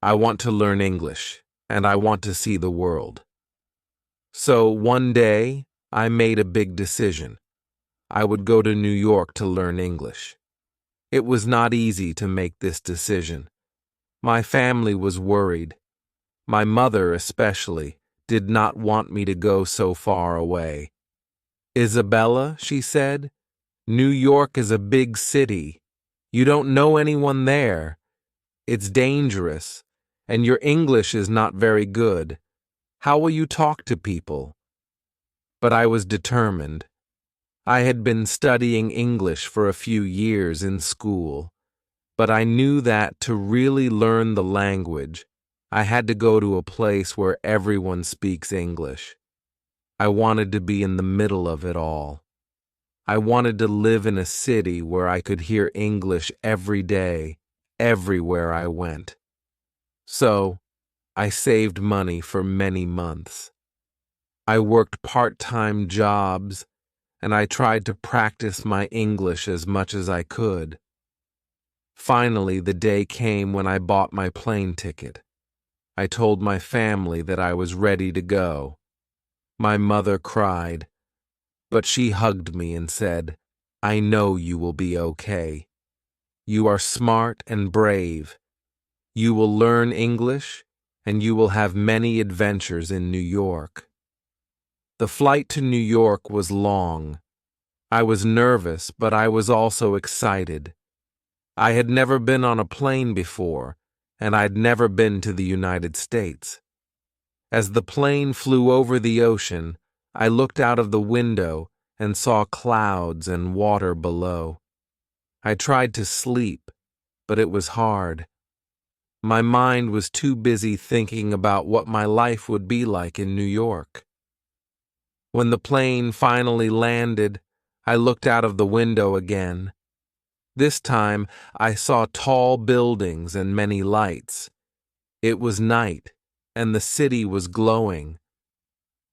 I want to learn English, and I want to see the world. So one day, I made a big decision. I would go to New York to learn English. It was not easy to make this decision. My family was worried. My mother, especially, did not want me to go so far away. Isabella, she said, New York is a big city. You don't know anyone there. It's dangerous, and your English is not very good. How will you talk to people? But I was determined. I had been studying English for a few years in school, but I knew that to really learn the language, I had to go to a place where everyone speaks English. I wanted to be in the middle of it all. I wanted to live in a city where I could hear English every day, everywhere I went. So, I saved money for many months. I worked part-time jobs, and I tried to practice my English as much as I could. Finally, the day came when I bought my plane ticket. I told my family that I was ready to go. My mother cried, but she hugged me and said, "I know you will be okay. You are smart and brave. You will learn English, and you will have many adventures in New York." The flight to New York was long. I was nervous, but I was also excited. I had never been on a plane before, and I'd never been to the United States. As the plane flew over the ocean, I looked out of the window and saw clouds and water below. I tried to sleep, but it was hard. My mind was too busy thinking about what my life would be like in New York. When the plane finally landed, I looked out of the window again. This time, I saw tall buildings and many lights. It was night, and the city was glowing.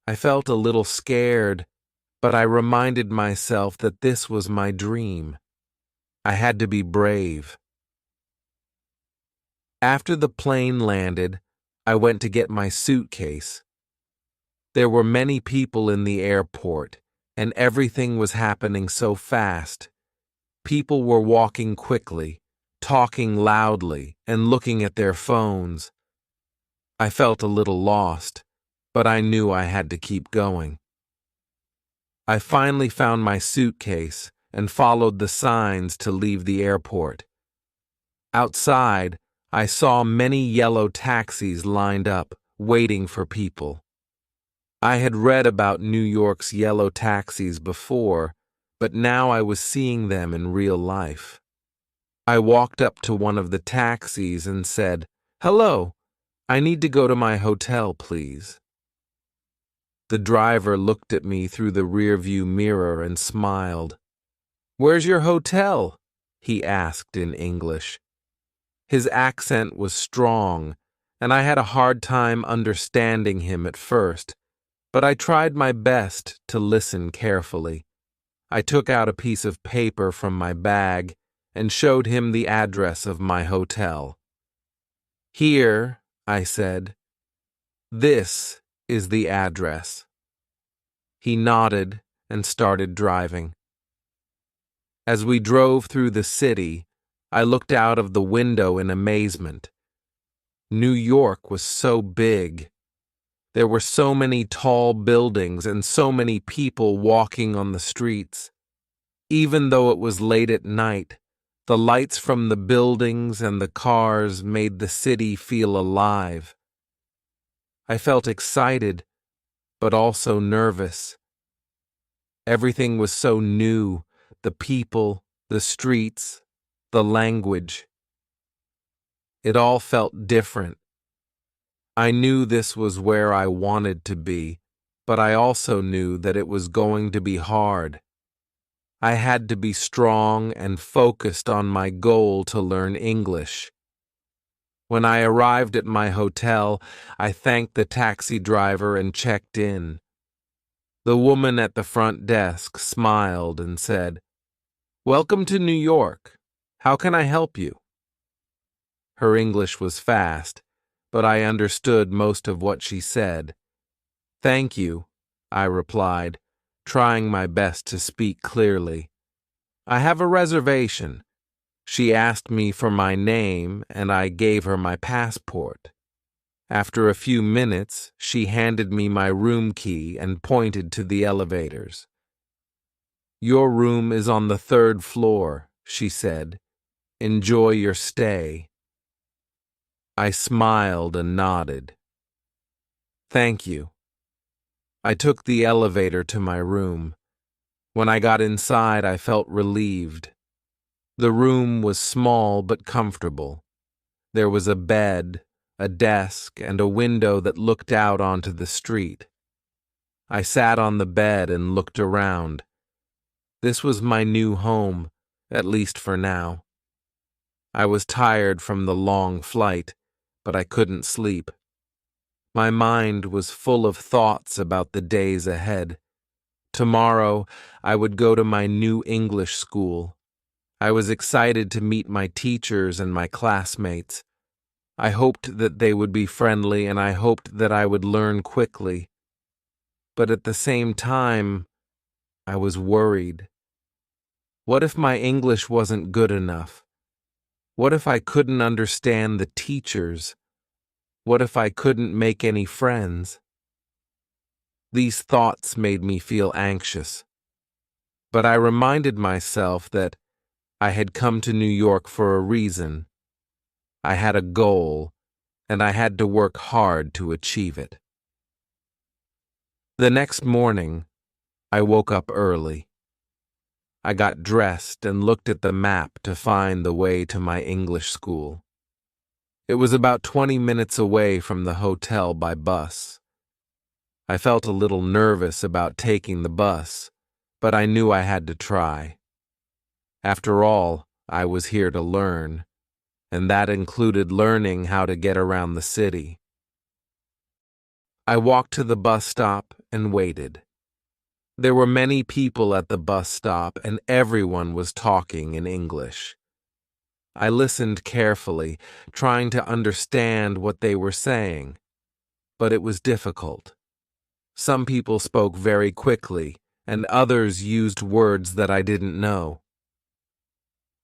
I felt a little scared, but I reminded myself that this was my dream. I had to be brave. After the plane landed, I went to get my suitcase. There were many people in the airport, and everything was happening so fast. People were walking quickly, talking loudly, and looking at their phones. I felt a little lost, but I knew I had to keep going. I finally found my suitcase and followed the signs to leave the airport. Outside, I saw many yellow taxis lined up, waiting for people. I had read about New York's yellow taxis before, but now I was seeing them in real life. I walked up to one of the taxis and said, "Hello, I need to go to my hotel, please." The driver looked at me through the rearview mirror and smiled. "Where's your hotel?" he asked in English. His accent was strong, and I had a hard time understanding him at first, but I tried my best to listen carefully. I took out a piece of paper from my bag and showed him the address of my hotel. "Here," I said. "This is the address." He nodded and started driving. As we drove through the city, I looked out of the window in amazement. New York was so big. There were so many tall buildings and so many people walking on the streets. Even though it was late at night, the lights from the buildings and the cars made the city feel alive. I felt excited, but also nervous. Everything was so new, the people, the streets, the language. It all felt different. I knew this was where I wanted to be, but I also knew that it was going to be hard. I had to be strong and focused on my goal to learn English. When I arrived at my hotel, I thanked the taxi driver and checked in. The woman at the front desk smiled and said, "Welcome to New York. How can I help you?" Her English was fast, but I understood most of what she said. "Thank you," I replied, trying my best to speak clearly. "I have a reservation." She asked me for my name, and I gave her my passport. After a few minutes, she handed me my room key and pointed to the elevators. "Your room is on the 3rd floor," she said. "Enjoy your stay." I smiled and nodded. "Thank you." I took the elevator to my room. When I got inside, I felt relieved. The room was small but comfortable. There was a bed, a desk, and a window that looked out onto the street. I sat on the bed and looked around. This was my new home, at least for now. I was tired from the long flight, but I couldn't sleep. My mind was full of thoughts about the days ahead. Tomorrow, I would go to my new English school. I was excited to meet my teachers and my classmates. I hoped that they would be friendly, and I hoped that I would learn quickly. But at the same time, I was worried. What if my English wasn't good enough? What if I couldn't understand the teachers? What if I couldn't make any friends? These thoughts made me feel anxious. But I reminded myself that I had come to New York for a reason. I had a goal, and I had to work hard to achieve it. The next morning, I woke up early. I got dressed and looked at the map to find the way to my English school. It was about 20 minutes away from the hotel by bus. I felt a little nervous about taking the bus, but I knew I had to try. After all, I was here to learn, and that included learning how to get around the city. I walked to the bus stop and waited. There were many people at the bus stop, and everyone was talking in English. I listened carefully, trying to understand what they were saying, but it was difficult. Some people spoke very quickly, and others used words that I didn't know.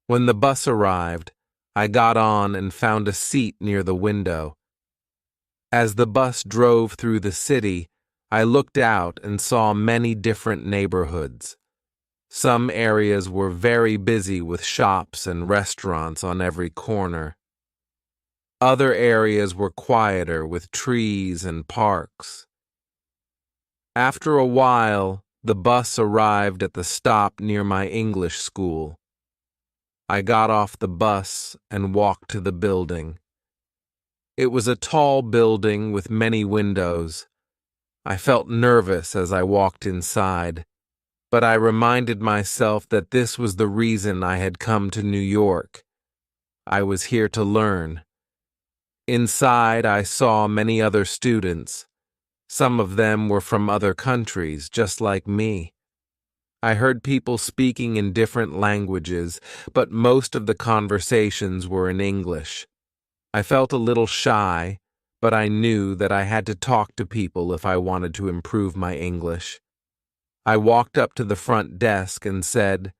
When the bus arrived, I got on and found a seat near the window. As the bus drove through the city, I looked out and saw many different neighborhoods. Some areas were very busy with shops and restaurants on every corner. Other areas were quieter with trees and parks. After a while, the bus arrived at the stop near my English school. I got off the bus and walked to the building. It was a tall building with many windows. I felt nervous as I walked inside, but I reminded myself that this was the reason I had come to New York. I was here to learn. Inside, I saw many other students. Some of them were from other countries, just like me. I heard people speaking in different languages, but most of the conversations were in English. I felt a little shy, but I knew that I had to talk to people if I wanted to improve my English. I walked up to the front desk and said,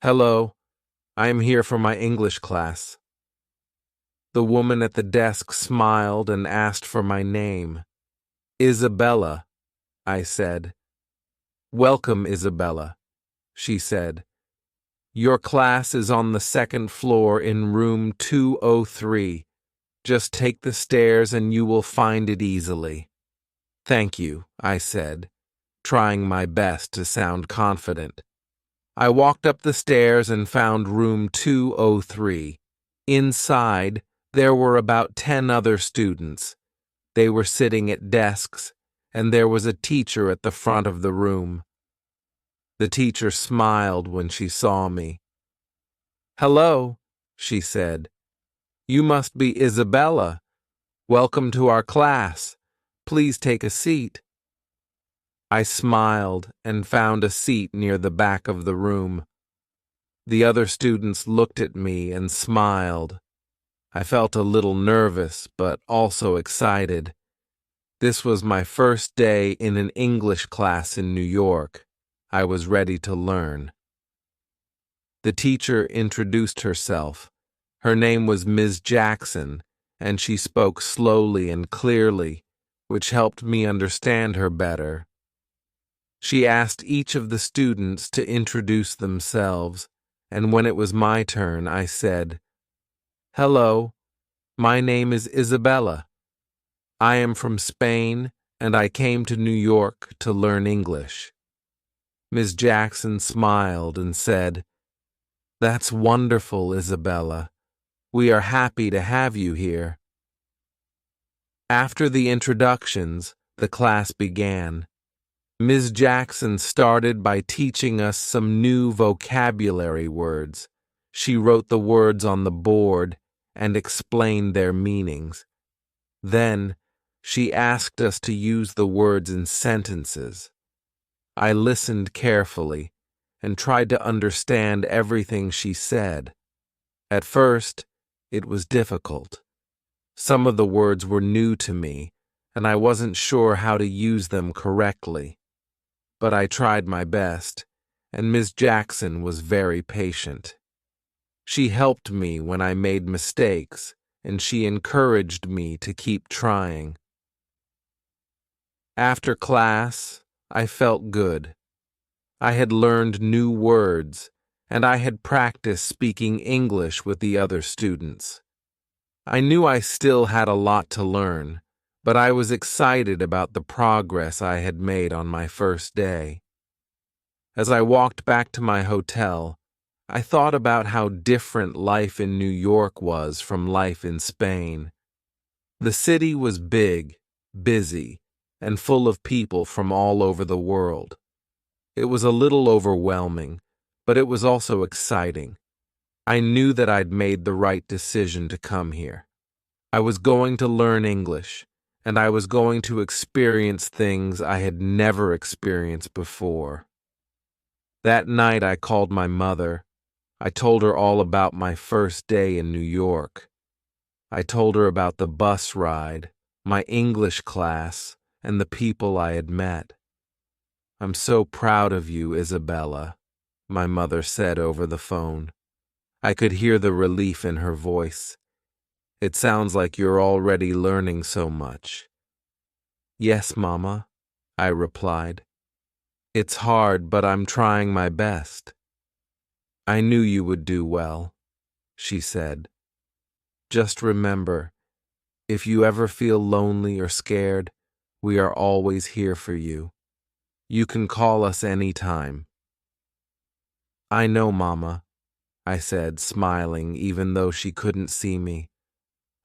"Hello, I am here for my English class." The woman at the desk smiled and asked for my name. "Isabella," I said. "Welcome, Isabella," she said. "Your class is on the 2nd floor in room 203. Just take the stairs and you will find it easily." "Thank you," I said, trying my best to sound confident. I walked up the stairs and found room 203. Inside, there were about 10 other students. They were sitting at desks, and there was a teacher at the front of the room. The teacher smiled when she saw me. "Hello," she said. "You must be Isabella. Welcome to our class. Please take a seat." I smiled and found a seat near the back of the room. The other students looked at me and smiled. I felt a little nervous, but also excited. This was my first day in an English class in New York. I was ready to learn. The teacher introduced herself. Her name was Ms. Jackson, and she spoke slowly and clearly, which helped me understand her better. She asked each of the students to introduce themselves, and when it was my turn, I said, "Hello, my name is Isabella. I am from Spain, and I came to New York to learn English." Ms. Jackson smiled and said, "That's wonderful, Isabella. We are happy to have you here." After the introductions, the class began. Ms. Jackson started by teaching us some new vocabulary words. She wrote the words on the board and explained their meanings. Then, she asked us to use the words in sentences. I listened carefully and tried to understand everything she said. At first, it was difficult. Some of the words were new to me, and I wasn't sure how to use them correctly. But I tried my best, and Ms. Jackson was very patient. She helped me when I made mistakes, and she encouraged me to keep trying. After class, I felt good. I had learned new words, and I had practiced speaking English with the other students. I knew I still had a lot to learn, but I was excited about the progress I had made on my first day. As I walked back to my hotel, I thought about how different life in New York was from life in Spain. The city was big, busy, and full of people from all over the world. It was a little overwhelming, but it was also exciting. I knew that I'd made the right decision to come here. I was going to learn English, and I was going to experience things I had never experienced before. That night I called my mother. I told her all about my first day in New York. I told her about the bus ride, my English class, and the people I had met. "I'm so proud of you, Isabella," my mother said over the phone. I could hear the relief in her voice. "It sounds like you're already learning so much." "Yes, Mama," I replied. "It's hard, but I'm trying my best." "I knew you would do well," she said. "Just remember, if you ever feel lonely or scared, we are always here for you. You can call us any time." "I know, Mama," I said, smiling even though she couldn't see me.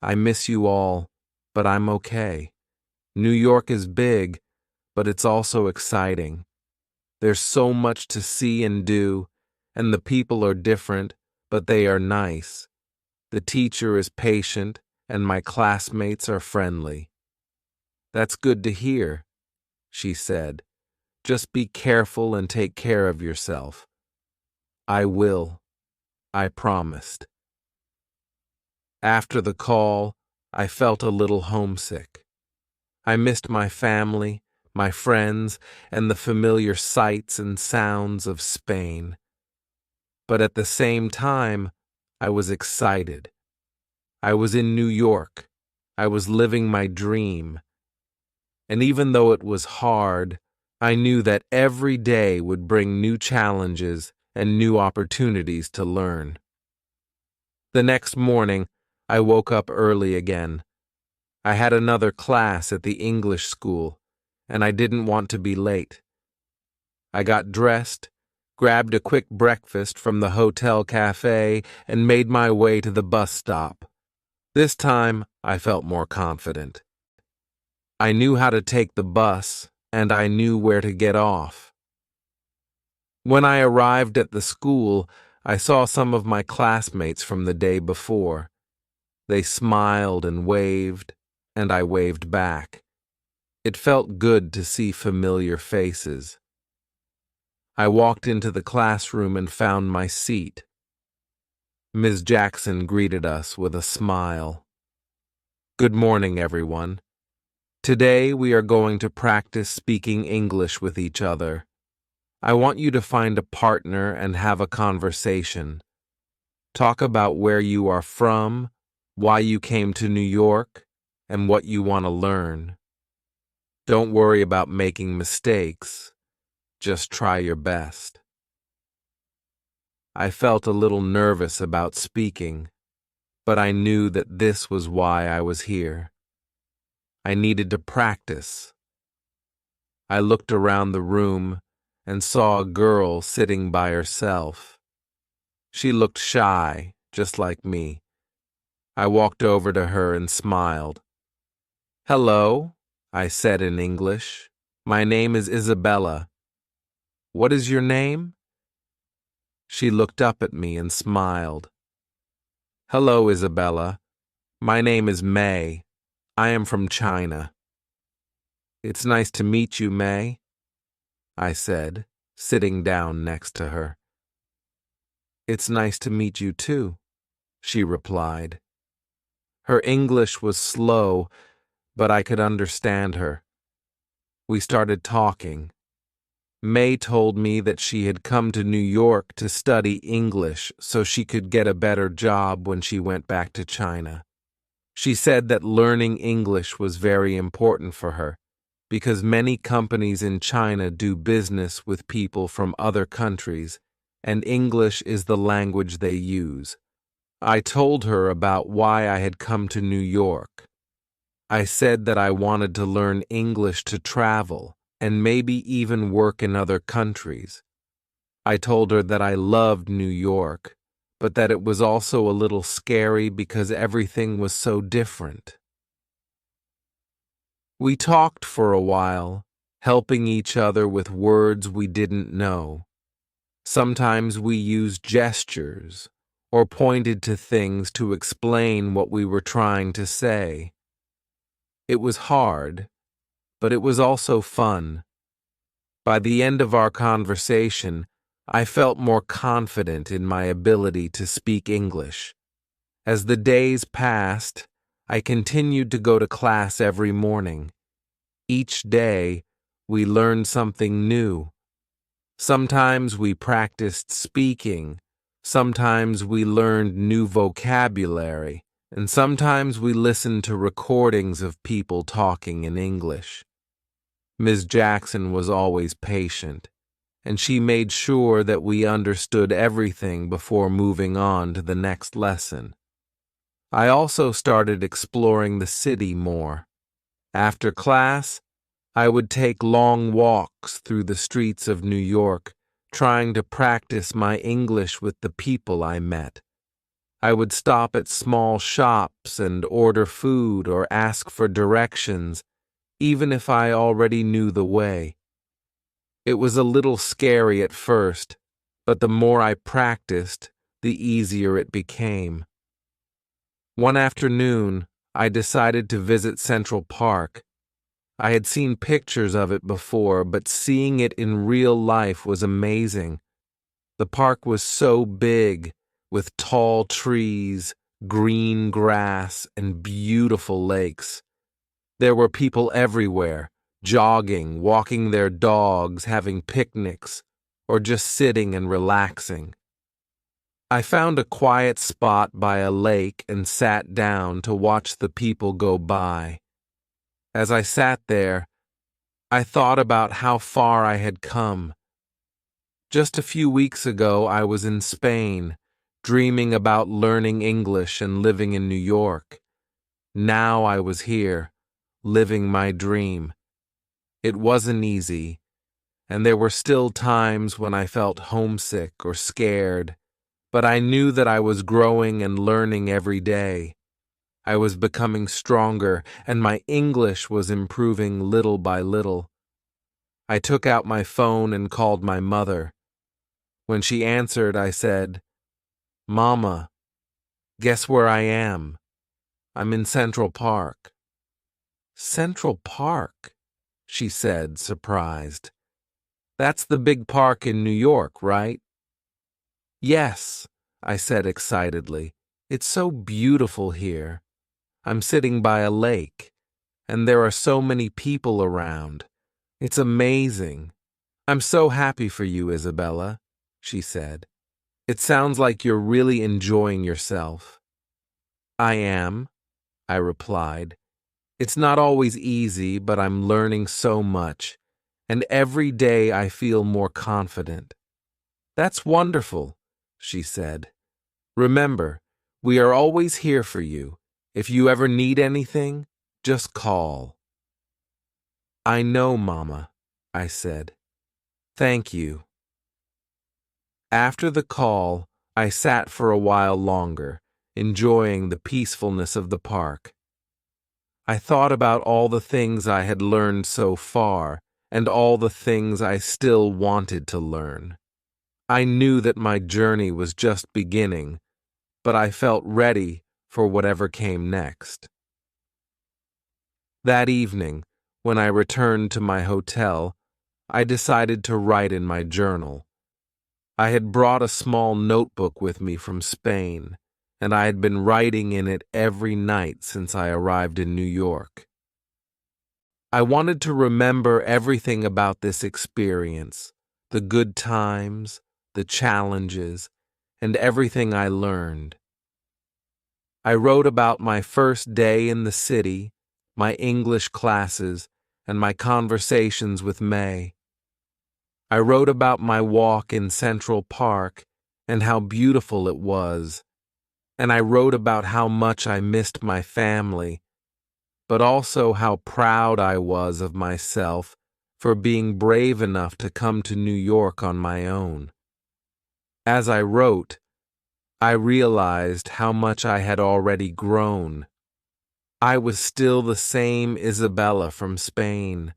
"I miss you all, but I'm okay. New York is big, but it's also exciting. There's so much to see and do, and the people are different, but they are nice. The teacher is patient, and my classmates are friendly." "That's good to hear," she said. "Just be careful and take care of yourself." "I will," I promised. After the call, I felt a little homesick. I missed my family, my friends, and the familiar sights and sounds of Spain. But at the same time, I was excited. I was in New York. I was living my dream. And even though it was hard, I knew that every day would bring new challenges and new opportunities to learn. The next morning, I woke up early again. I had another class at the English school, and I didn't want to be late. I got dressed, grabbed a quick breakfast from the hotel cafe, and made my way to the bus stop. This time, I felt more confident. I knew how to take the bus, and I knew where to get off. When I arrived at the school, I saw some of my classmates from the day before. They smiled and waved, and I waved back. It felt good to see familiar faces. I walked into the classroom and found my seat. Ms. Jackson greeted us with a smile. Good morning, everyone. Today we are going to practice speaking English with each other. I want you to find a partner and have a conversation. Talk about where you are from, why you came to New York, and what you want to learn. Don't worry about making mistakes. Just try your best. I felt a little nervous about speaking, but I knew that this was why I was here. I needed to practice. I looked around the room and saw a girl sitting by herself. She looked shy, just like me. I walked over to her and smiled. Hello, I said in English. My name is Isabella. What is your name? She looked up at me and smiled. Hello, Isabella. My name is May. I am from China. It's nice to meet you, May, I said, sitting down next to her. It's nice to meet you too, she replied. Her English was slow, but I could understand her. We started talking. May told me that she had come to New York to study English so she could get a better job when she went back to China. She said that learning English was very important for her because many companies in China do business with people from other countries, and English is the language they use. I told her about why I had come to New York. I said that I wanted to learn English to travel and maybe even work in other countries. I told her that I loved New York, but that it was also a little scary because everything was so different. We talked for a while, helping each other with words we didn't know. Sometimes we used gestures or pointed to things to explain what we were trying to say. It was hard, but it was also fun. By the end of our conversation, I felt more confident in my ability to speak English. As the days passed, I continued to go to class every morning. Each day, we learned something new. Sometimes we practiced speaking, sometimes we learned new vocabulary, and sometimes we listened to recordings of people talking in English. Ms. Jackson was always patient, and she made sure that we understood everything before moving on to the next lesson. I also started exploring the city more. After class, I would take long walks through the streets of New York, trying to practice my English with the people I met. I would stop at small shops and order food or ask for directions, even if I already knew the way. It was a little scary at first, but the more I practiced, the easier it became. One afternoon, I decided to visit Central Park. I had seen pictures of it before, but seeing it in real life was amazing. The park was so big, with tall trees, green grass, and beautiful lakes. There were people everywhere, jogging, walking their dogs, having picnics, or just sitting and relaxing. I found a quiet spot by a lake and sat down to watch the people go by. As I sat there, I thought about how far I had come. Just a few weeks ago, I was in Spain, dreaming about learning English and living in New York. Now I was here, living my dream. It wasn't easy, and there were still times when I felt homesick or scared, but I knew that I was growing and learning every day. I was becoming stronger, and my English was improving little by little. I took out my phone and called my mother. When she answered, I said, "Mama, guess where I am? I'm in Central Park." "Central Park?" she said, surprised. "That's the big park in New York, right?" "Yes, I said excitedly. It's so beautiful here. I'm sitting by a lake, and there are so many people around. It's amazing. I'm so happy for you, Isabella, she said. It sounds like you're really enjoying yourself. I am, I replied. It's not always easy, but I'm learning so much, and every day I feel more confident. That's wonderful, she said. Remember, we are always here for you. If you ever need anything, just call. I know, Mama, I said. Thank you. After the call, I sat for a while longer, enjoying the peacefulness of the park. I thought about all the things I had learned so far and all the things I still wanted to learn. I knew that my journey was just beginning, but I felt ready for whatever came next. That evening, when I returned to my hotel, I decided to write in my journal. I had brought a small notebook with me from Spain, and I had been writing in it every night since I arrived in New York. I wanted to remember everything about this experience, the good times, the challenges, and everything I learned. I wrote about my first day in the city, my English classes, and my conversations with May. I wrote about my walk in Central Park and how beautiful it was, and I wrote about how much I missed my family, but also how proud I was of myself for being brave enough to come to New York on my own. As I wrote, I realized how much I had already grown. I was still the same Isabella from Spain,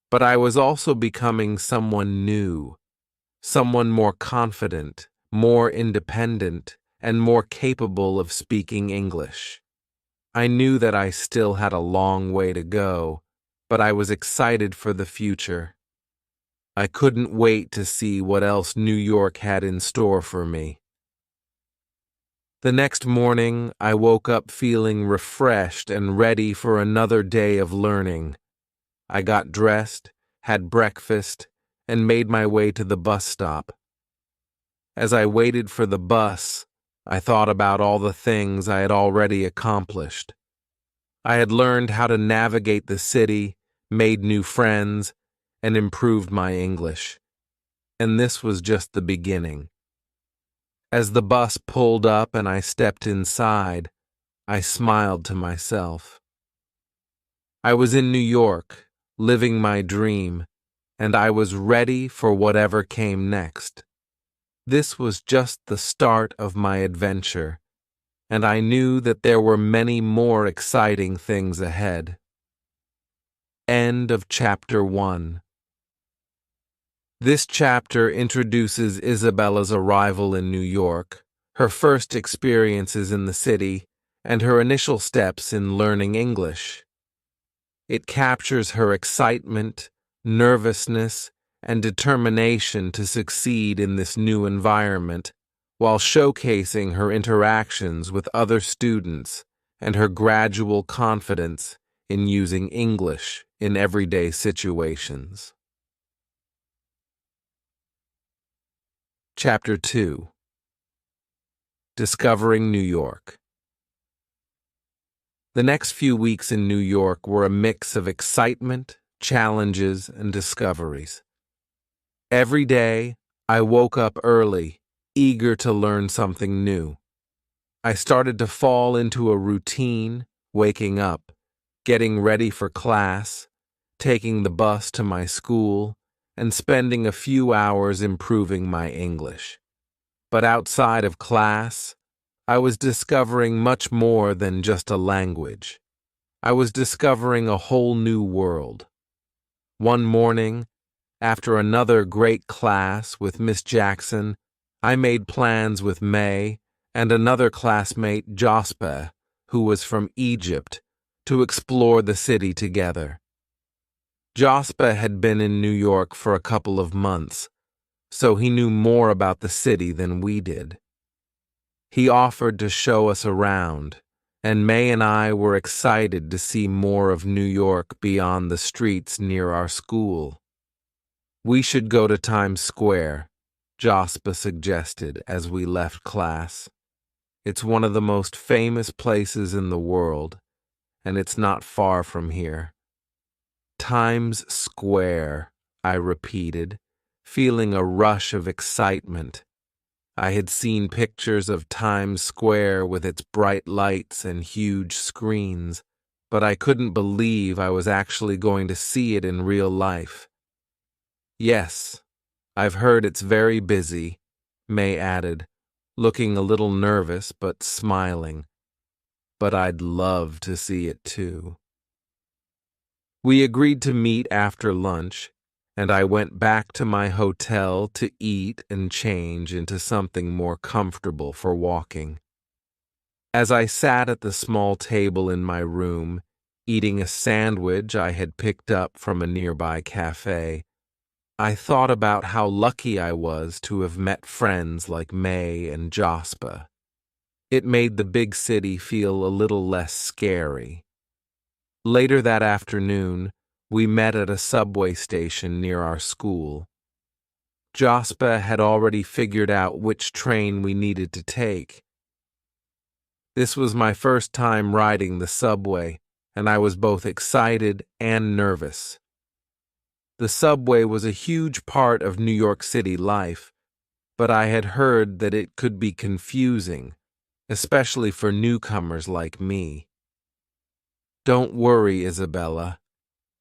but I was also becoming someone new, someone more confident, more independent, and more capable of speaking English. I knew that I still had a long way to go, but I was excited for the future. I couldn't wait to see what else New York had in store for me. The next morning, I woke up feeling refreshed and ready for another day of learning. I got dressed, had breakfast, and made my way to the bus stop. As I waited for the bus, I thought about all the things I had already accomplished. I had learned how to navigate the city, made new friends, and improved my English. And this was just the beginning. As the bus pulled up and I stepped inside, I smiled to myself. I was in New York, living my dream, and I was ready for whatever came next. This was just the start of my adventure, and I knew that there were many more exciting things ahead. End of Chapter 1. This chapter introduces Isabella's arrival in New York, her first experiences in the city, and her initial steps in learning English. It captures her excitement, nervousness, and determination to succeed in this new environment, while showcasing her interactions with other students and her gradual confidence in using English in everyday situations. Chapter 2. Discovering New York. The next few weeks in New York were a mix of excitement, challenges, and discoveries. Every day, I woke up early, eager to learn something new. I started to fall into a routine, waking up, getting ready for class, taking the bus to my school, and spending a few hours improving my English. But outside of class, I was discovering much more than just a language. I was discovering a whole new world. One morning, after another great class with Miss Jackson, I made plans with May and another classmate, Jospa, who was from Egypt, to explore the city together. Jospa had been in New York for a couple of months, so he knew more about the city than we did. He offered to show us around, and May and I were excited to see more of New York beyond the streets near our school. "We should go to Times Square," Jospa suggested as we left class. "It's one of the most famous places in the world, and it's not far from here." "Times Square," I repeated, feeling a rush of excitement. I had seen pictures of Times Square with its bright lights and huge screens, but I couldn't believe I was actually going to see it in real life. "Yes, I've heard it's very busy," May added, looking a little nervous but smiling. "But I'd love to see it too." We agreed to meet after lunch, and I went back to my hotel to eat and change into something more comfortable for walking. As I sat at the small table in my room, eating a sandwich I had picked up from a nearby cafe, I thought about how lucky I was to have met friends like May and Jospa. It made the big city feel a little less scary. Later that afternoon, we met at a subway station near our school. Jospa had already figured out which train we needed to take. This was my first time riding the subway, and I was both excited and nervous. The subway was a huge part of New York City life, but I had heard that it could be confusing, especially for newcomers like me. "Don't worry, Isabella,"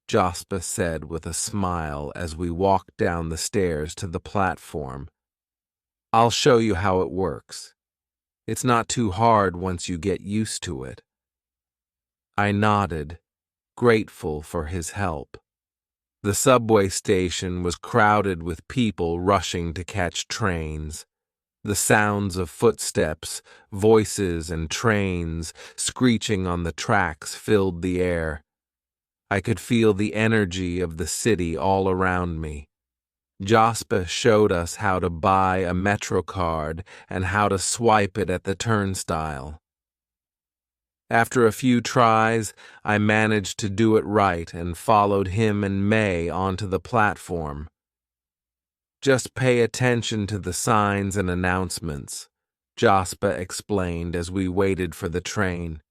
Jospa said with a smile as we walked down the stairs to the platform. "I'll show you how it works. It's not too hard once you get used to it." I nodded, grateful for his help. The subway station was crowded with people rushing to catch trains. The sounds of footsteps, voices, and trains screeching on the tracks filled the air. I could feel the energy of the city all around me. Jospa showed us how to buy a Metro card and how to swipe it at the turnstile. After a few tries, I managed to do it right and followed him and May onto the platform. "Just pay attention to the signs and announcements," Jospa explained as we waited for the train.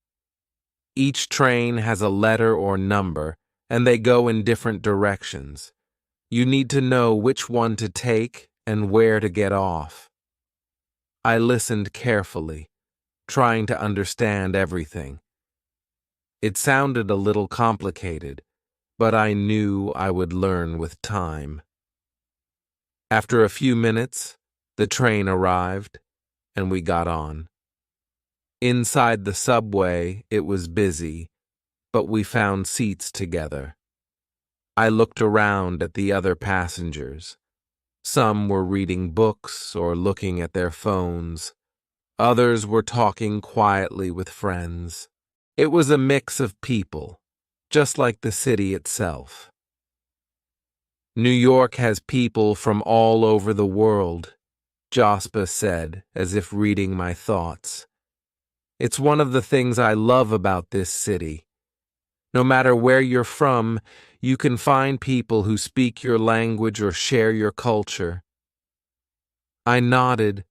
"Each train has a letter or number, and they go in different directions. You need to know which one to take and where to get off." I listened carefully, trying to understand everything. It sounded a little complicated, but I knew I would learn with time. After a few minutes, the train arrived, and we got on. Inside the subway, it was busy, but we found seats together. I looked around at the other passengers. Some were reading books or looking at their phones. Others were talking quietly with friends. It was a mix of people, just like the city itself. "New York has people from all over the world," Jospa said, as if reading my thoughts. "It's one of the things I love about this city. No matter where you're from, you can find people who speak your language or share your culture." I nodded.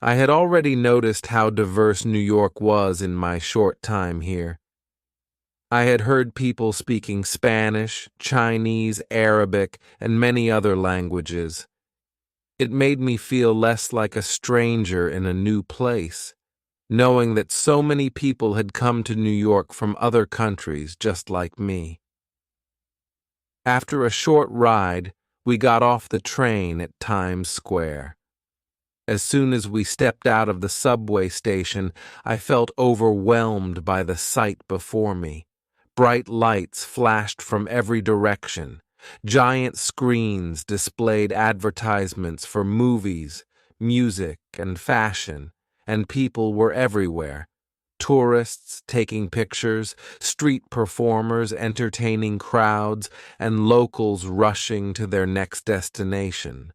I had already noticed how diverse New York was in my short time here. I had heard people speaking Spanish, Chinese, Arabic, and many other languages. It made me feel less like a stranger in a new place, knowing that so many people had come to New York from other countries just like me. After a short ride, we got off the train at Times Square. As soon as we stepped out of the subway station, I felt overwhelmed by the sight before me. Bright lights flashed from every direction. Giant screens displayed advertisements for movies, music, and fashion, and people were everywhere. Tourists taking pictures, street performers entertaining crowds, and locals rushing to their next destination.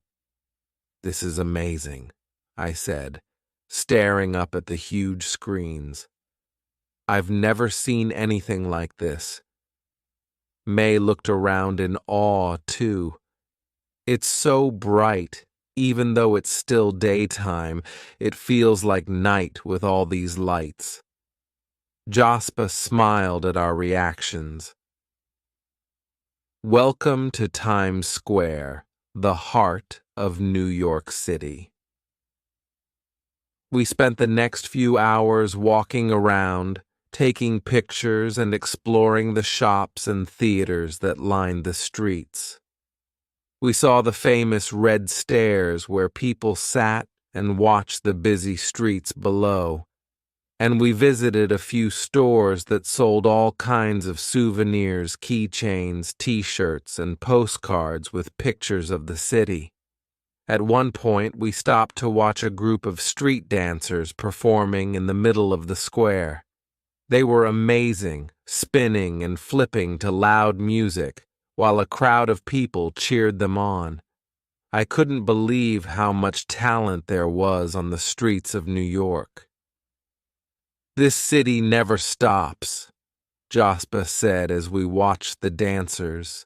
"This is amazing," I said, staring up at the huge screens. I've never seen anything like this. May looked around in awe, too. It's so bright, even though it's still daytime, it feels like night with all these lights. Jaspa smiled at our reactions. Welcome to Times Square, the heart of New York City. We spent the next few hours walking around, taking pictures and exploring the shops and theaters that lined the streets. We saw the famous red stairs where people sat and watched the busy streets below, and we visited a few stores that sold all kinds of souvenirs, keychains, t-shirts, and postcards with pictures of the city. At one point, we stopped to watch a group of street dancers performing in the middle of the square. They were amazing, spinning and flipping to loud music, while a crowd of people cheered them on. I couldn't believe how much talent there was on the streets of New York. This city never stops, Jaspa said as we watched the dancers.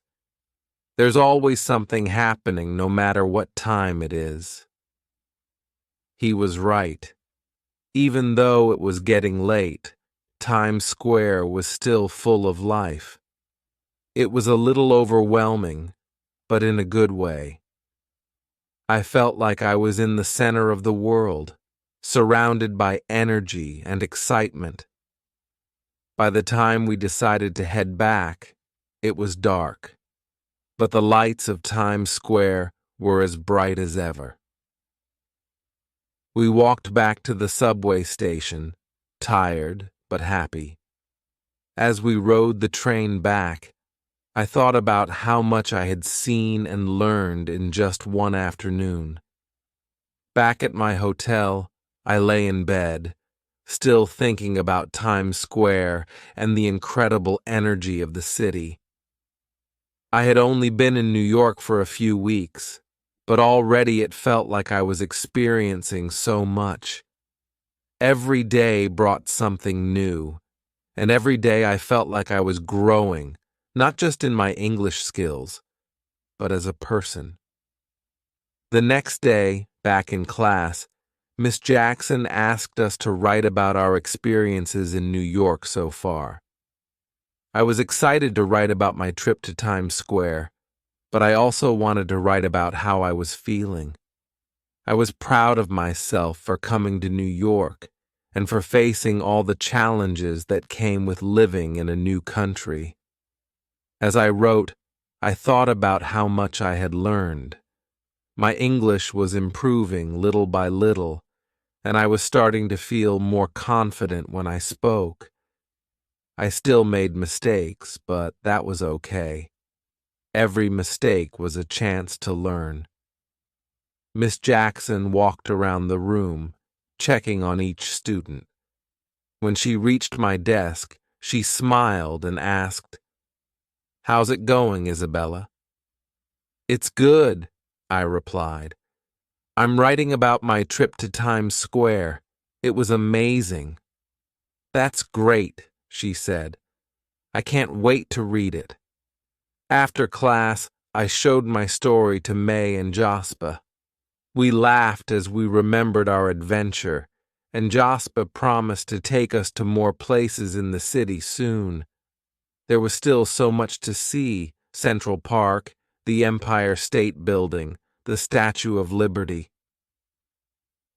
There's always something happening no matter what time it is. He was right. Even though it was getting late, Times Square was still full of life. It was a little overwhelming, but in a good way. I felt like I was in the center of the world, surrounded by energy and excitement. By the time we decided to head back, it was dark, but the lights of Times Square were as bright as ever. We walked back to the subway station, tired but happy. As we rode the train back, I thought about how much I had seen and learned in just one afternoon. Back at my hotel, I lay in bed, still thinking about Times Square and the incredible energy of the city. I had only been in New York for a few weeks, but already it felt like I was experiencing so much. Every day brought something new, and every day I felt like I was growing, not just in my English skills, but as a person. The next day, back in class, Miss Jackson asked us to write about our experiences in New York so far. I was excited to write about my trip to Times Square, but I also wanted to write about how I was feeling. I was proud of myself for coming to New York and for facing all the challenges that came with living in a new country. As I wrote, I thought about how much I had learned. My English was improving little by little, and I was starting to feel more confident when I spoke. I still made mistakes, but that was okay. Every mistake was a chance to learn. Miss Jackson walked around the room, checking on each student. When she reached my desk, she smiled and asked, "How's it going, Isabella?" "It's good," I replied. "I'm writing about my trip to Times Square. It was amazing." "That's great," she said. "I can't wait to read it." After class, I showed my story to May and Jaspa. We laughed as we remembered our adventure, and Jaspa promised to take us to more places in the city soon. There was still so much to see: Central Park, the Empire State Building, the Statue of Liberty.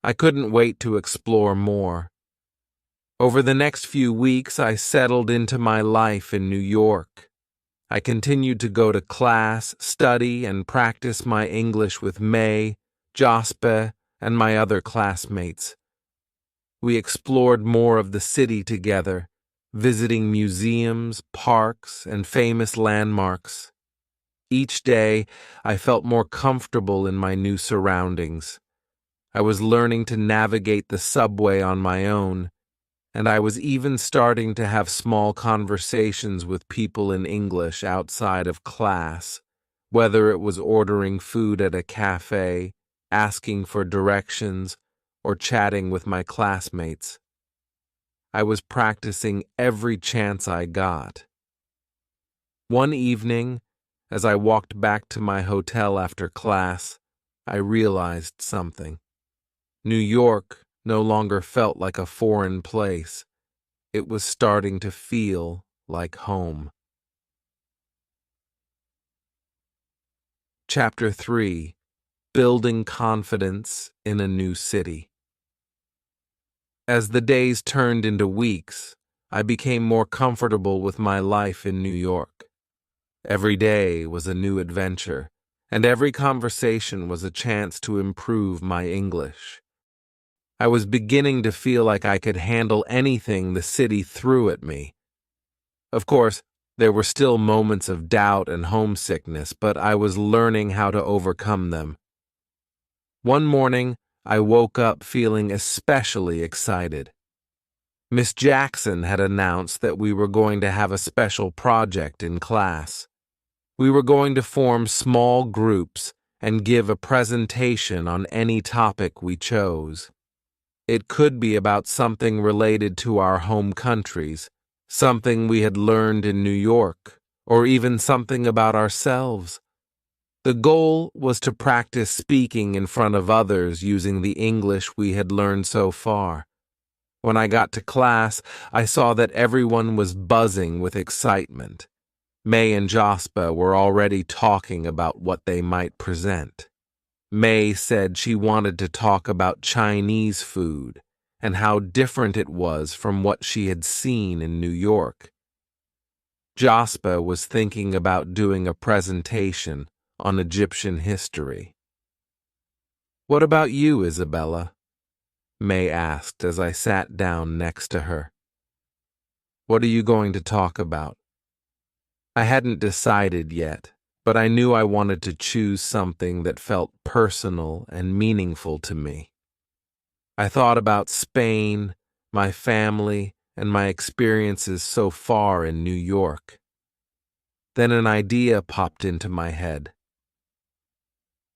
I couldn't wait to explore more. Over the next few weeks, I settled into my life in New York. I continued to go to class, study, and practice my English with May, Jaspa, and my other classmates. We explored more of the city together, visiting museums, parks, and famous landmarks. Each day, I felt more comfortable in my new surroundings. I was learning to navigate the subway on my own, and I was even starting to have small conversations with people in English outside of class, whether it was ordering food at a cafe, asking for directions, or chatting with my classmates. I was practicing every chance I got. One evening, as I walked back to my hotel after class, I realized something. New York no longer felt like a foreign place. It was starting to feel like home. Chapter 3: Building Confidence in a New City. As the days turned into weeks, I became more comfortable with my life in New York. Every day was a new adventure, and every conversation was a chance to improve my English. I was beginning to feel like I could handle anything the city threw at me. Of course, there were still moments of doubt and homesickness, but I was learning how to overcome them. One morning, I woke up feeling especially excited. Miss Jackson had announced that we were going to have a special project in class. We were going to form small groups and give a presentation on any topic we chose. It could be about something related to our home countries, something we had learned in New York, or even something about ourselves. The goal was to practice speaking in front of others using the English we had learned so far. When I got to class, I saw that everyone was buzzing with excitement. May and Jospa were already talking about what they might present. May said she wanted to talk about Chinese food and how different it was from what she had seen in New York. Jospa was thinking about doing a presentation on Egyptian history. "What about you, Isabella?" May asked as I sat down next to her. "What are you going to talk about?" I hadn't decided yet, but I knew I wanted to choose something that felt personal and meaningful to me. I thought about Spain, my family, and my experiences so far in New York. Then an idea popped into my head.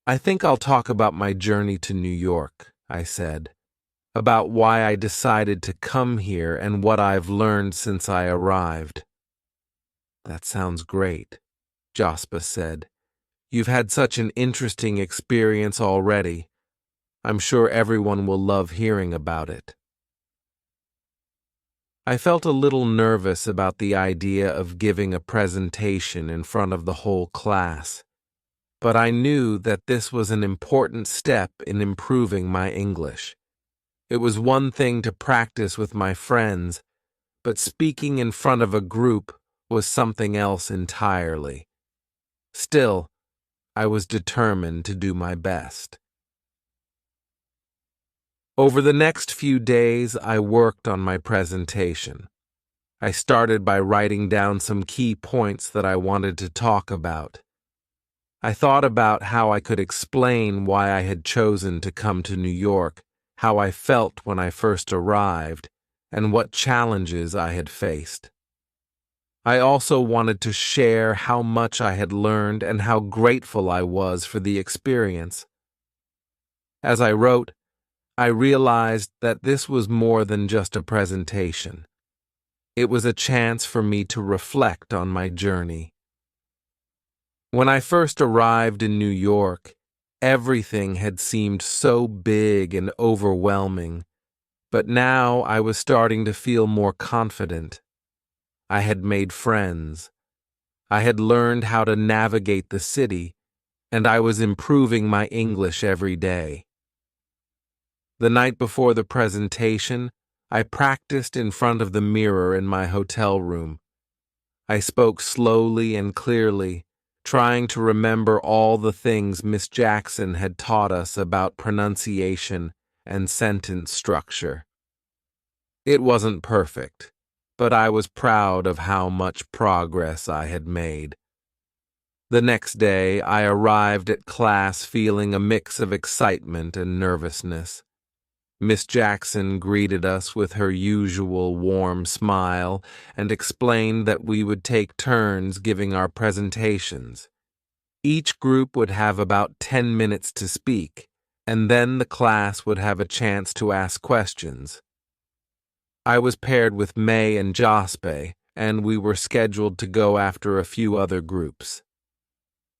"I think I'll talk about my journey to New York," I said, "about why I decided to come here and what I've learned since I arrived." "That sounds great," Jospa said. "You've had such an interesting experience already. I'm sure everyone will love hearing about it." I felt a little nervous about the idea of giving a presentation in front of the whole class, but I knew that this was an important step in improving my English. It was one thing to practice with my friends, but speaking in front of a group was something else entirely. Still, I was determined to do my best. Over the next few days, I worked on my presentation. I started by writing down some key points that I wanted to talk about. I thought about how I could explain why I had chosen to come to New York, how I felt when I first arrived, and what challenges I had faced. I also wanted to share how much I had learned and how grateful I was for the experience. As I wrote, I realized that this was more than just a presentation. It was a chance for me to reflect on my journey. When I first arrived in New York, everything had seemed so big and overwhelming, but now I was starting to feel more confident. I had made friends. I had learned how to navigate the city, and I was improving my English every day. The night before the presentation, I practiced in front of the mirror in my hotel room. I spoke slowly and clearly, trying to remember all the things Miss Jackson had taught us about pronunciation and sentence structure. It wasn't perfect, but I was proud of how much progress I had made. The next day, I arrived at class feeling a mix of excitement and nervousness. Miss Jackson greeted us with her usual warm smile and explained that we would take turns giving our presentations. Each group would have about 10 minutes to speak, and then the class would have a chance to ask questions. I was paired with May and Jospe, and we were scheduled to go after a few other groups.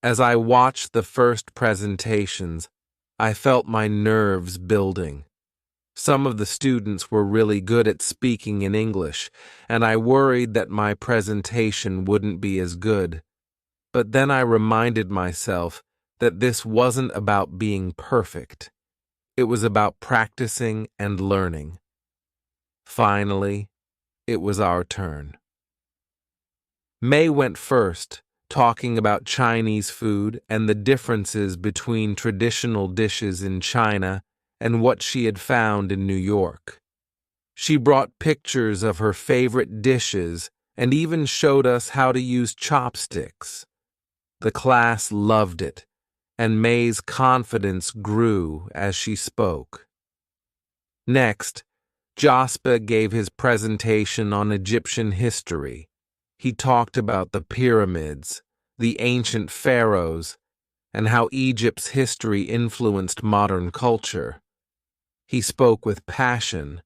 As I watched the first presentations, I felt my nerves building. Some of the students were really good at speaking in English, and I worried that my presentation wouldn't be as good. But then I reminded myself that this wasn't about being perfect. It was about practicing and learning. Finally, it was our turn. May went first, talking about Chinese food and the differences between traditional dishes in China and what she had found in New York. She brought pictures of her favorite dishes and even showed us how to use chopsticks. The class loved it, and May's confidence grew as she spoke. Next, Jospe gave his presentation on Egyptian history. He talked about the pyramids, the ancient pharaohs, and how Egypt's history influenced modern culture. He spoke with passion,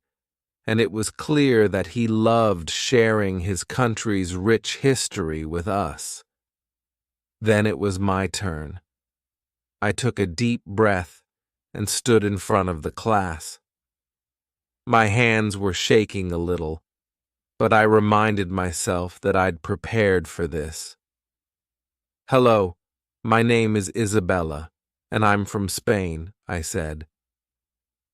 and it was clear that he loved sharing his country's rich history with us. Then it was my turn. I took a deep breath and stood in front of the class. My hands were shaking a little, but I reminded myself that I'd prepared for this. "Hello, my name is Isabella, and I'm from Spain," I said.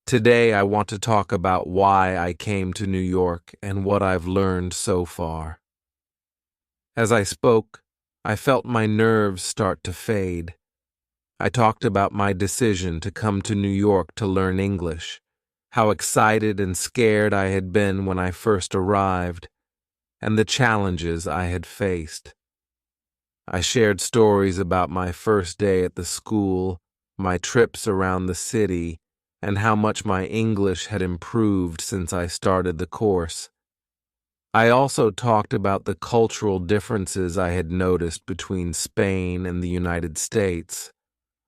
"Today I want to talk about why I came to New York and what I've learned so far." As I spoke, I felt my nerves start to fade. I talked about my decision to come to New York to learn English, how excited and scared I had been when I first arrived, and the challenges I had faced. I shared stories about my first day at the school, my trips around the city, and how much my English had improved since I started the course. I also talked about the cultural differences I had noticed between Spain and the United States.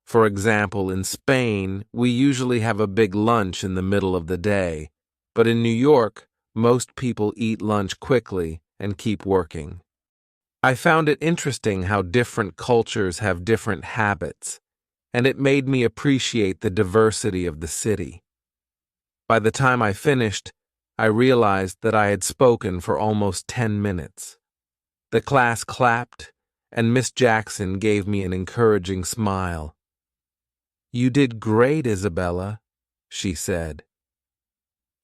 For example, in Spain, we usually have a big lunch in the middle of the day, but in New York, most people eat lunch quickly and keep working. I found it interesting how different cultures have different habits, and it made me appreciate the diversity of the city. By the time I finished, I realized that I had spoken for almost 10 minutes. The class clapped, and Miss Jackson gave me an encouraging smile. "You did great, Isabella," she said.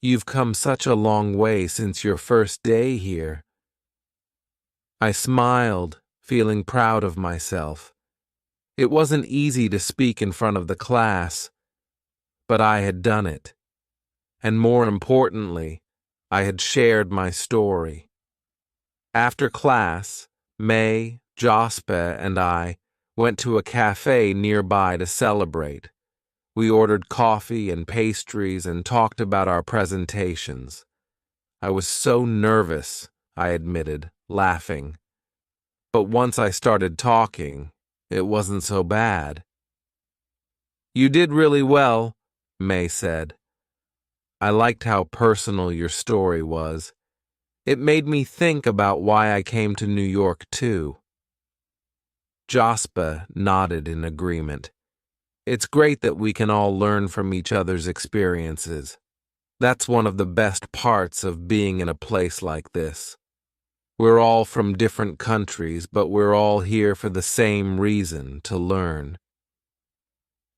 "You've come such a long way since your first day here." I smiled, feeling proud of myself. It wasn't easy to speak in front of the class, but I had done it. And more importantly, I had shared my story. After class, May, Jospe, and I went to a cafe nearby to celebrate. We ordered coffee and pastries and talked about our presentations. I was so nervous, I admitted, laughing. But once I started talking, it wasn't so bad. "You did really well," May said. "I liked how personal your story was. It made me think about why I came to New York, too." Jospe nodded in agreement. "It's great that we can all learn from each other's experiences. That's one of the best parts of being in a place like this. We're all from different countries, but we're all here for the same reason, to learn."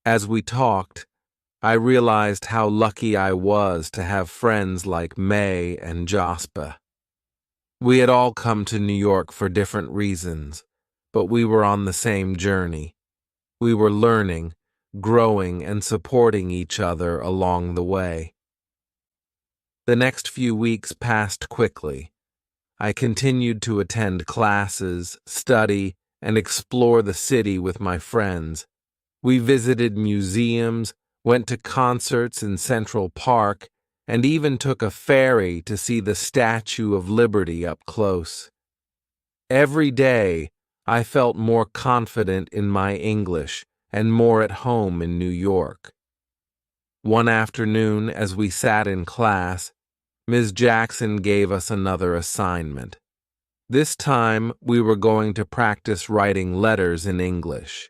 As we talked, I realized how lucky I was to have friends like May and Jospe. We had all come to New York for different reasons, but we were on the same journey. We were learning, growing, and supporting each other along the way. The next few weeks passed quickly. I continued to attend classes, study, and explore the city with my friends. We visited museums, went to concerts in Central Park, and even took a ferry to see the Statue of Liberty up close. Every day, I felt more confident in my English and more at home in New York. One afternoon, as we sat in class, Ms. Jackson gave us another assignment. This time, we were going to practice writing letters in English.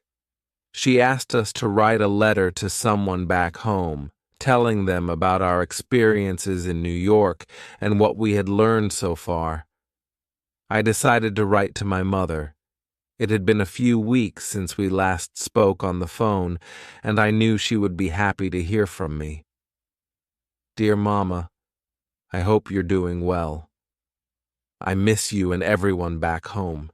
She asked us to write a letter to someone back home, telling them about our experiences in New York and what we had learned so far. I decided to write to my mother. It had been a few weeks since we last spoke on the phone, and I knew she would be happy to hear from me. Dear Mama, I hope you're doing well. I miss you and everyone back home,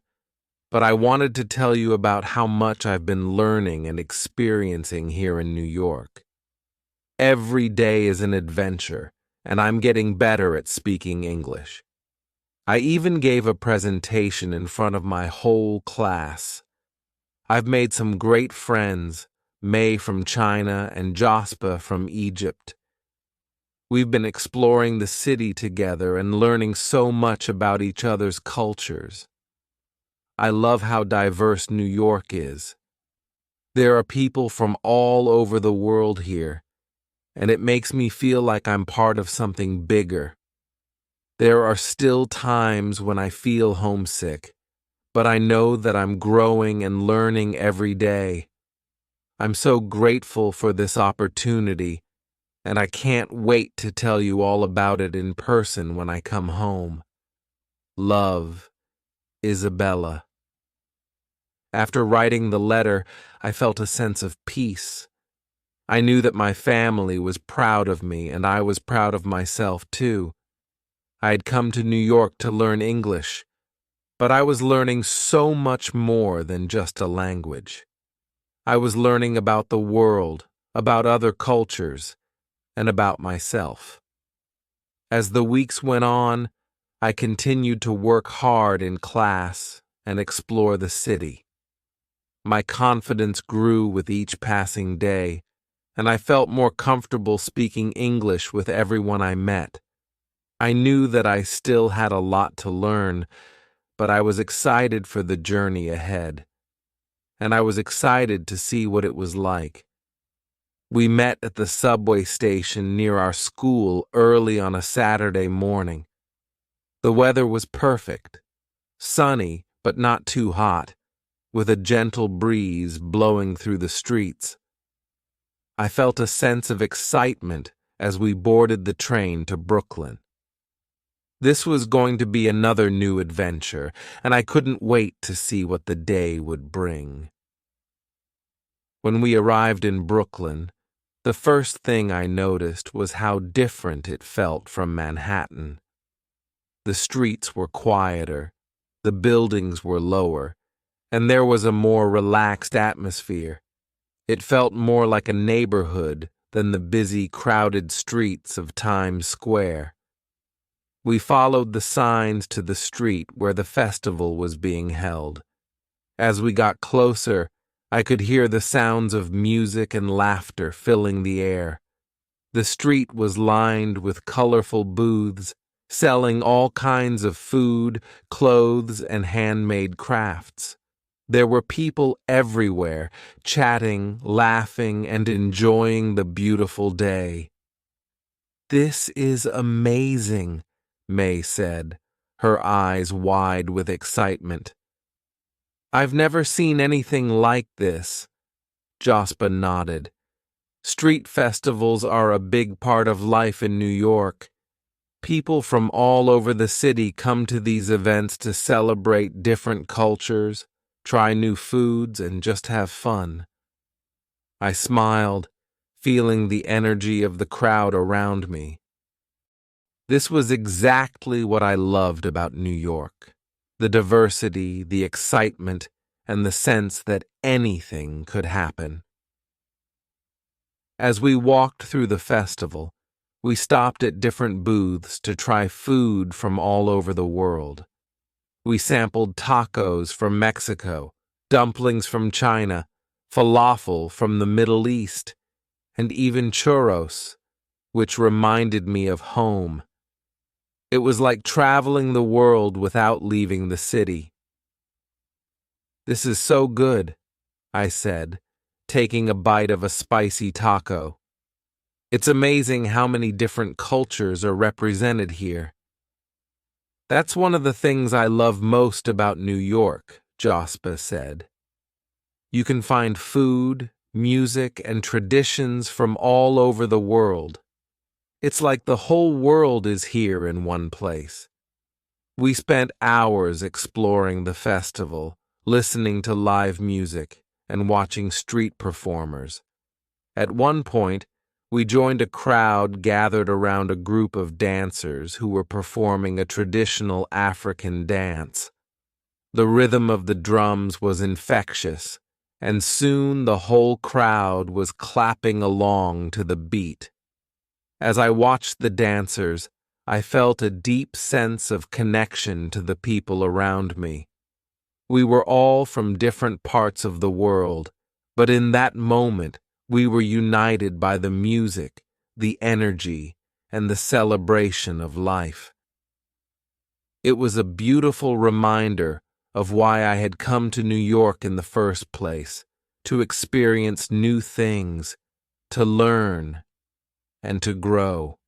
but I wanted to tell you about how much I've been learning and experiencing here in New York. Every day is an adventure, and I'm getting better at speaking English. I even gave a presentation in front of my whole class. I've made some great friends, May from China and Jospa from Egypt. We've been exploring the city together and learning so much about each other's cultures. I love how diverse New York is. There are people from all over the world here, and it makes me feel like I'm part of something bigger. There are still times when I feel homesick, but I know that I'm growing and learning every day. I'm so grateful for this opportunity, and I can't wait to tell you all about it in person when I come home. Love, Isabella. After writing the letter, I felt a sense of peace. I knew that my family was proud of me, and I was proud of myself, too. I had come to New York to learn English, but I was learning so much more than just a language. I was learning about the world, about other cultures, and about myself. As the weeks went on, I continued to work hard in class and explore the city. My confidence grew with each passing day, and I felt more comfortable speaking English with everyone I met. I knew that I still had a lot to learn, but I was excited for the journey ahead. And I was excited to see what it was like. We met at the subway station near our school early on a Saturday morning. The weather was perfect, sunny but not too hot, with a gentle breeze blowing through the streets. I felt a sense of excitement as we boarded the train to Brooklyn. This was going to be another new adventure, and I couldn't wait to see what the day would bring. When we arrived in Brooklyn, the first thing I noticed was how different it felt from Manhattan. The streets were quieter, the buildings were lower, and there was a more relaxed atmosphere. It felt more like a neighborhood than the busy, crowded streets of Times Square. We followed the signs to the street where the festival was being held. As we got closer, I could hear the sounds of music and laughter filling the air. The street was lined with colorful booths, selling all kinds of food, clothes, and handmade crafts. There were people everywhere, chatting, laughing, and enjoying the beautiful day. "This is amazing," May said, her eyes wide with excitement. "I've never seen anything like this." Jospa nodded. "Street festivals are a big part of life in New York. People from all over the city come to these events to celebrate different cultures, try new foods, and just have fun." I smiled, feeling the energy of the crowd around me. This was exactly what I loved about New York: the diversity, the excitement, and the sense that anything could happen. As we walked through the festival, we stopped at different booths to try food from all over the world. We sampled tacos from Mexico, dumplings from China, falafel from the Middle East, and even churros, which reminded me of home. It was like traveling the world without leaving the city. "This is so good," I said, taking a bite of a spicy taco. It's amazing how many different cultures are represented here. That's one of the things I love most about New York, Jospa said. You can find food, music, and traditions from all over the world. It's like the whole world is here in one place. We spent hours exploring the festival, listening to live music, and watching street performers. At one point, we joined a crowd gathered around a group of dancers who were performing a traditional African dance. The rhythm of the drums was infectious, and soon the whole crowd was clapping along to the beat. As I watched the dancers, I felt a deep sense of connection to the people around me. We were all from different parts of the world, but in that moment, we were united by the music, the energy, and the celebration of life. It was a beautiful reminder of why I had come to New York in the first place, to experience new things, to learn, and to grow.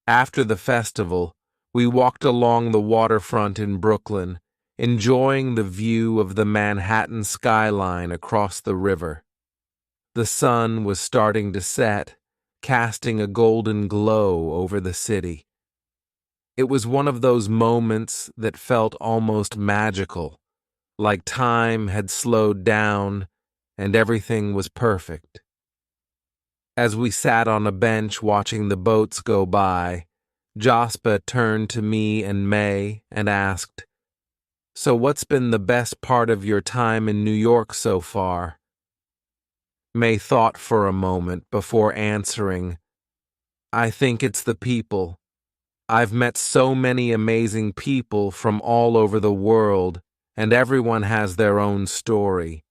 After the festival, we walked along the waterfront in Brooklyn, enjoying the view of the Manhattan skyline across the river. The sun was starting to set, casting a golden glow over the city. It was one of those moments that felt almost magical, like time had slowed down and everything was perfect. As we sat on a bench watching the boats go by, Jospa turned to me and May and asked, "So what's been the best part of your time in New York so far?" May thought for a moment before answering, "I think it's the people. I've met so many amazing people from all over the world, and everyone has their own story.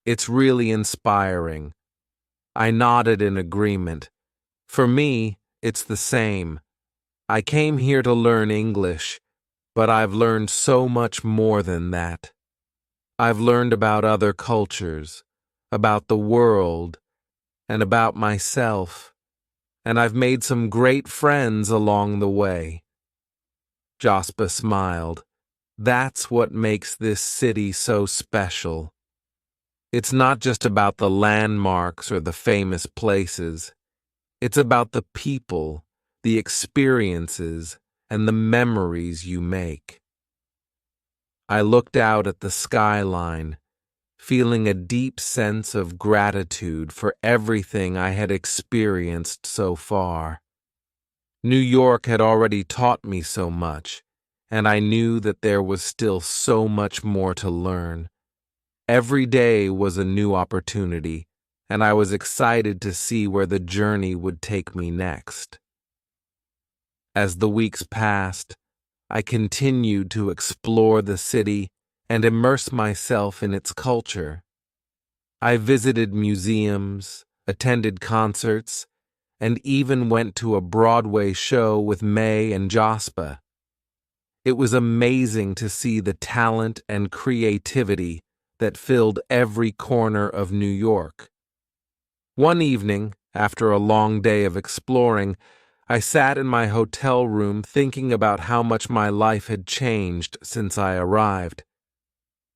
It's really inspiring." I nodded in agreement. For me, it's the same. I came here to learn English, but I've learned so much more than that. I've learned about other cultures, about the world, and about myself, and I've made some great friends along the way. Jospa smiled. That's what makes this city so special. It's not just about the landmarks or the famous places. It's about the people, the experiences, and the memories you make. I looked out at the skyline, feeling a deep sense of gratitude for everything I had experienced so far. New York had already taught me so much, and I knew that there was still so much more to learn. Every day was a new opportunity, and I was excited to see where the journey would take me next. As the weeks passed, I continued to explore the city and immerse myself in its culture. I visited museums, attended concerts, and even went to a Broadway show with May and Jospa. It was amazing to see the talent and creativity that filled every corner of New York. One evening, after a long day of exploring, I sat in my hotel room thinking about how much my life had changed since I arrived.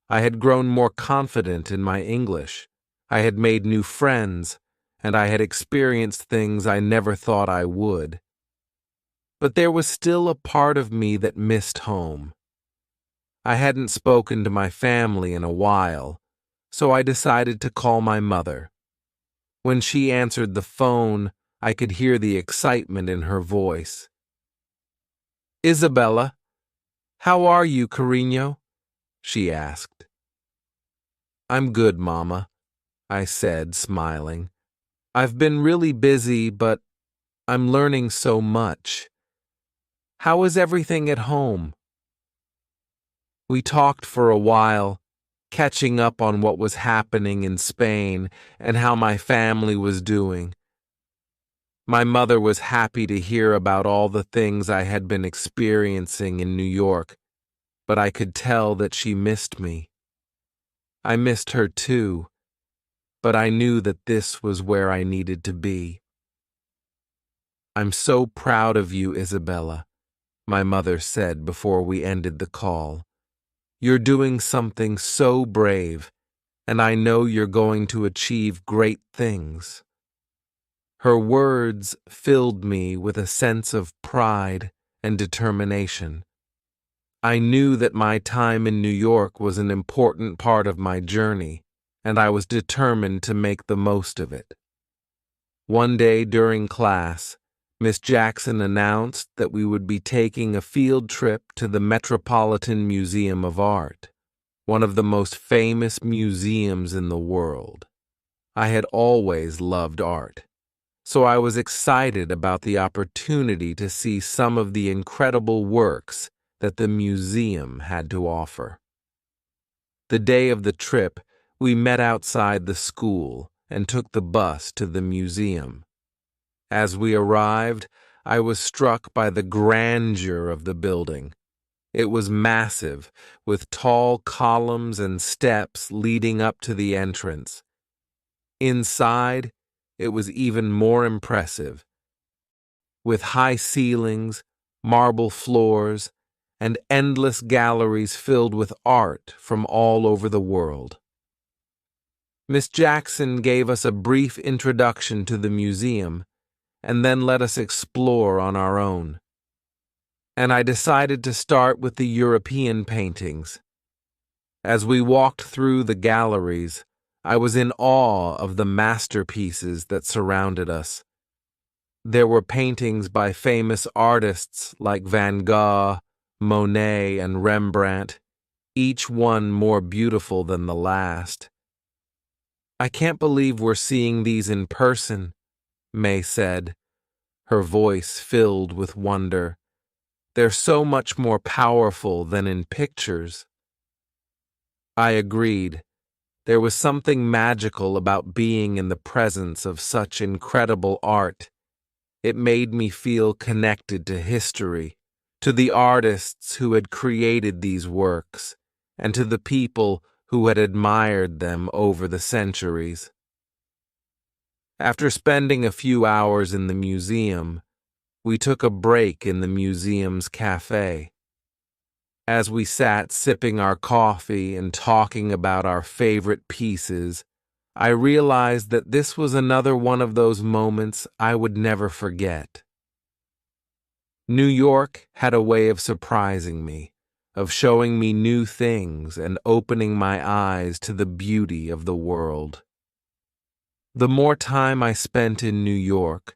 I had grown more confident in my English. I had made new friends, and I had experienced things I never thought I would. But there was still a part of me that missed home. I hadn't spoken to my family in a while, so I decided to call my mother. When she answered the phone, I could hear the excitement in her voice. "Isabella, how are you, Carino?" she asked. "I'm good, Mama," I said, smiling. "I've been really busy, but I'm learning so much. How is everything at home?" We talked for a while, catching up on what was happening in Spain and how my family was doing. My mother was happy to hear about all the things I had been experiencing in New York, but I could tell that she missed me. I missed her too, but I knew that this was where I needed to be. "I'm so proud of you, Isabella," my mother said before we ended the call. "You're doing something so brave, and I know you're going to achieve great things." Her words filled me with a sense of pride and determination. I knew that my time in New York was an important part of my journey, and I was determined to make the most of it. One day during class, Miss Jackson announced that we would be taking a field trip to the Metropolitan Museum of Art, one of the most famous museums in the world. I had always loved art, so I was excited about the opportunity to see some of the incredible works that the museum had to offer. The day of the trip, we met outside the school and took the bus to the museum. As we arrived, I was struck by the grandeur of the building. It was massive, with tall columns and steps leading up to the entrance. Inside, it was even more impressive, with high ceilings, marble floors, and endless galleries filled with art from all over the world. Miss Jackson gave us a brief introduction to the museum and then let us explore on our own. And I decided to start with the European paintings. As we walked through the galleries, I was in awe of the masterpieces that surrounded us. There were paintings by famous artists like Van Gogh, Monet, and Rembrandt, each one more beautiful than the last. "I can't believe we're seeing these in person," May said, her voice filled with wonder. "They're so much more powerful than in pictures." I agreed. There was something magical about being in the presence of such incredible art. It made me feel connected to history, to the artists who had created these works, and to the people who had admired them over the centuries. After spending a few hours in the museum, we took a break in the museum's cafe. As we sat sipping our coffee and talking about our favorite pieces, I realized that this was another one of those moments I would never forget. New York had a way of surprising me, of showing me new things and opening my eyes to the beauty of the world. The more time I spent in New York,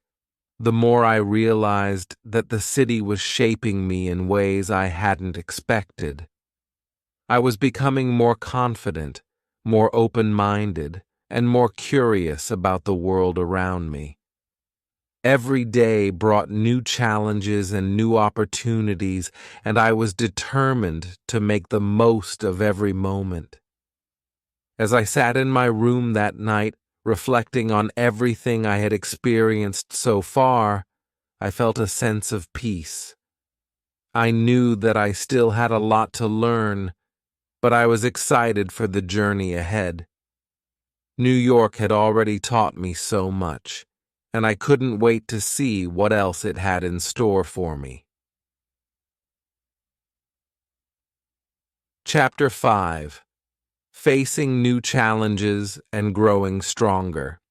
the more I realized that the city was shaping me in ways I hadn't expected. I was becoming more confident, more open-minded, and more curious about the world around me. Every day brought new challenges and new opportunities, and I was determined to make the most of every moment. As I sat in my room that night, reflecting on everything I had experienced so far, I felt a sense of peace. I knew that I still had a lot to learn, but I was excited for the journey ahead. New York had already taught me so much, and I couldn't wait to see what else it had in store for me. Chapter 5: Facing New Challenges and Growing Stronger.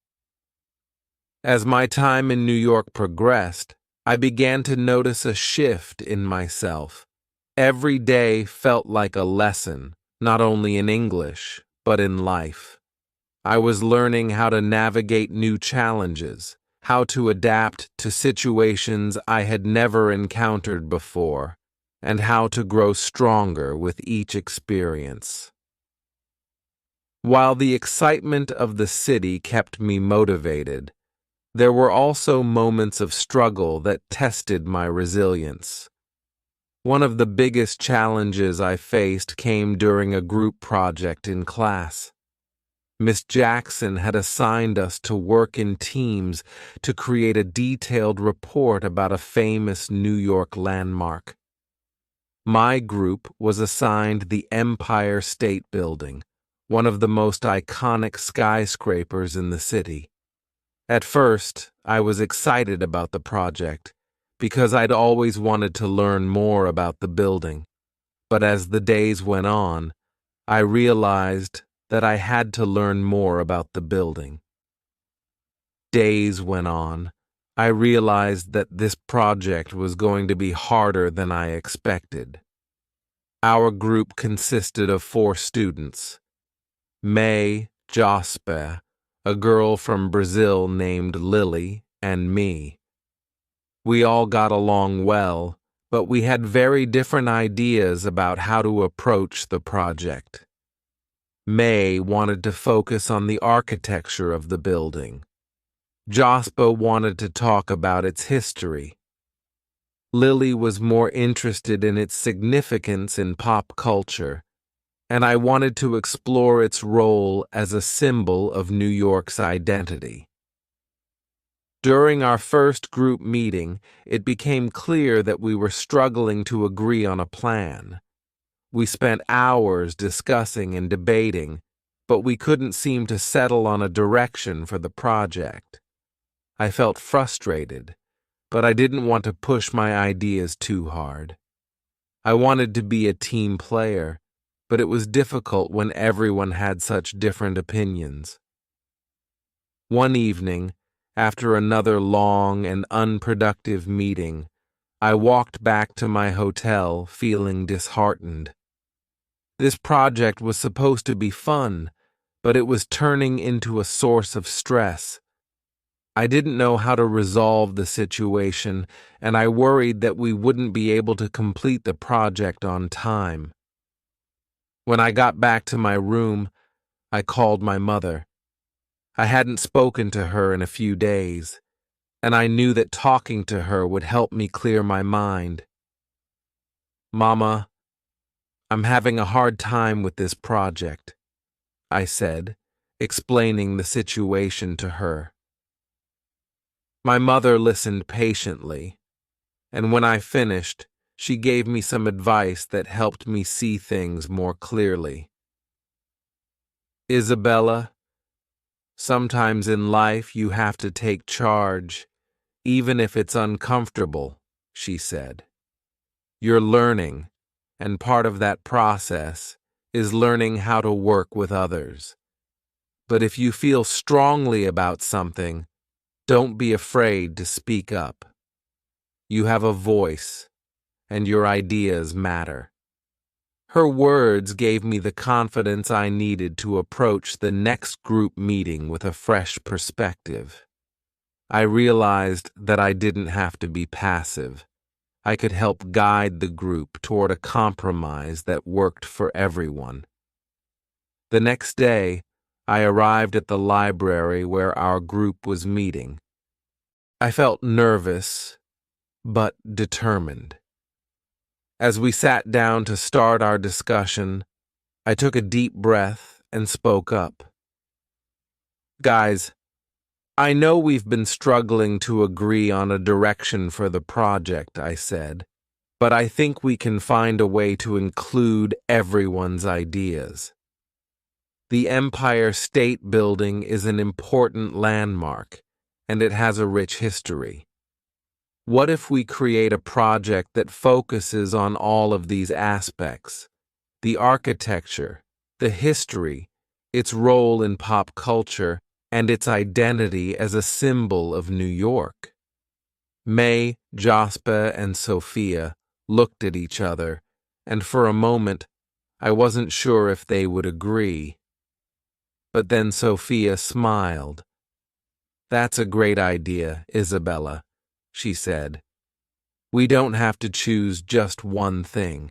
As my time in New York progressed, I began to notice a shift in myself. Every day felt like a lesson, not only in English, but in life. I was learning how to navigate new challenges, how to adapt to situations I had never encountered before, and how to grow stronger with each experience. While the excitement of the city kept me motivated, there were also moments of struggle that tested my resilience. One of the biggest challenges I faced came during a group project in class. Miss Jackson had assigned us to work in teams to create a detailed report about a famous New York landmark. My group was assigned the Empire State Building, one of the most iconic skyscrapers in the city. At first, I was excited about the project because I'd always wanted to learn more about the building. But as the days went on, I realized that I had to learn more about the building. Days went on. I realized that this project was going to be harder than I expected. Our group consisted of 4 students: May, Jospe, a girl from Brazil named Lily, and me. We all got along well, but we had very different ideas about how to approach the project. May wanted to focus on the architecture of the building. Jospe wanted to talk about its history. Lily was more interested in its significance in pop culture, and I wanted to explore its role as a symbol of New York's identity. During our first group meeting, it became clear that we were struggling to agree on a plan. We spent hours discussing and debating, but we couldn't seem to settle on a direction for the project. I felt frustrated, but I didn't want to push my ideas too hard. I wanted to be a team player, but it was difficult when everyone had such different opinions. One evening, after another long and unproductive meeting, I walked back to my hotel feeling disheartened. This project was supposed to be fun, but it was turning into a source of stress. I didn't know how to resolve the situation, and I worried that we wouldn't be able to complete the project on time. When I got back to my room, I called my mother. I hadn't spoken to her in a few days, and I knew that talking to her would help me clear my mind. "Mama, I'm having a hard time with this project," I said, explaining the situation to her. My mother listened patiently, and when I finished, she gave me some advice that helped me see things more clearly. "Isabella, sometimes in life you have to take charge, even if it's uncomfortable," she said. "You're learning, and part of that process is learning how to work with others. But if you feel strongly about something, don't be afraid to speak up. You have a voice, and your ideas matter." Her words gave me the confidence I needed to approach the next group meeting with a fresh perspective. I realized that I didn't have to be passive. I could help guide the group toward a compromise that worked for everyone. The next day, I arrived at the library where our group was meeting. I felt nervous, but determined. As we sat down to start our discussion, I took a deep breath and spoke up. "Guys, I know we've been struggling to agree on a direction for the project," I said, "but I think we can find a way to include everyone's ideas. The Empire State Building is an important landmark, and it has a rich history. What if we create a project that focuses on all of these aspects: the architecture, the history, its role in pop culture, and its identity as a symbol of New York?" May, Jospe, and Sophia looked at each other, and for a moment I wasn't sure if they would agree. But then Sophia smiled. "That's a great idea, Isabella," she said. "We don't have to choose just one thing.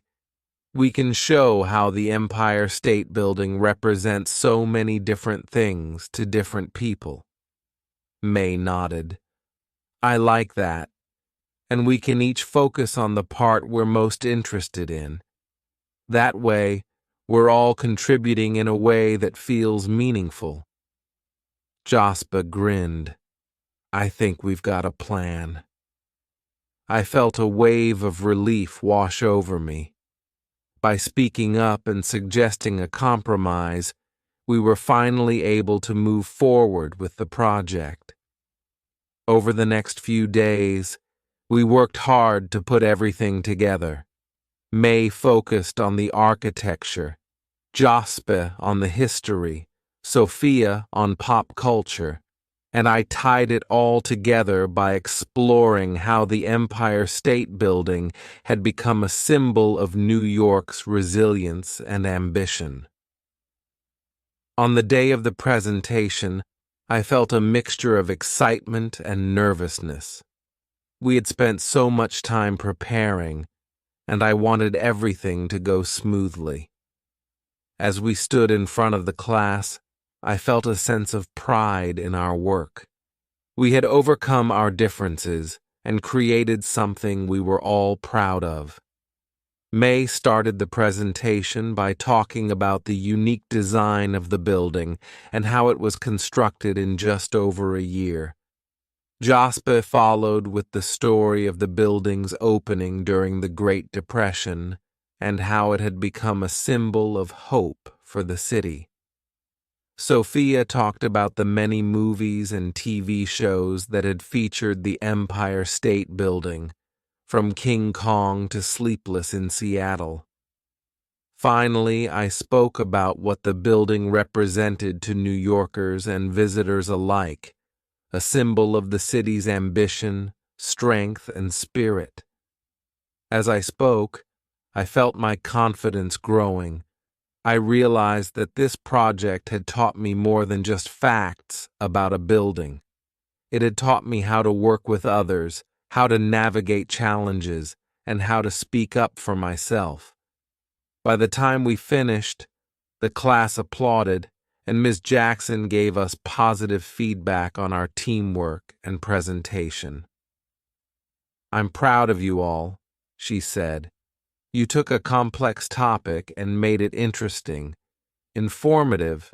We can show how the Empire State Building represents so many different things to different people." May nodded. "I like that. And we can each focus on the part we're most interested in. That way, we're all contributing in a way that feels meaningful." Jospe grinned. "I think we've got a plan." I felt a wave of relief wash over me. By speaking up and suggesting a compromise, we were finally able to move forward with the project. Over the next few days, we worked hard to put everything together. May focused on the architecture, Jospe on the history, Sophia on pop culture, and I tied it all together by exploring how the Empire State Building had become a symbol of New York's resilience and ambition. On the day of the presentation, I felt a mixture of excitement and nervousness. We had spent so much time preparing, and I wanted everything to go smoothly. As we stood in front of the class, I felt a sense of pride in our work. We had overcome our differences and created something we were all proud of. May started the presentation by talking about the unique design of the building and how it was constructed in just over a year. Jospe followed with the story of the building's opening during the Great Depression and how it had become a symbol of hope for the city. Sophia talked about the many movies and TV shows that had featured the Empire State Building, from King Kong to Sleepless in Seattle. Finally, I spoke about what the building represented to New Yorkers and visitors alike, a symbol of the city's ambition, strength, and spirit. As I spoke, I felt my confidence growing. I realized that this project had taught me more than just facts about a building. It had taught me how to work with others, how to navigate challenges, and how to speak up for myself. By the time we finished, the class applauded, and Ms. Jackson gave us positive feedback on our teamwork and presentation. "I'm proud of you all," she said. "You took a complex topic and made it interesting, informative,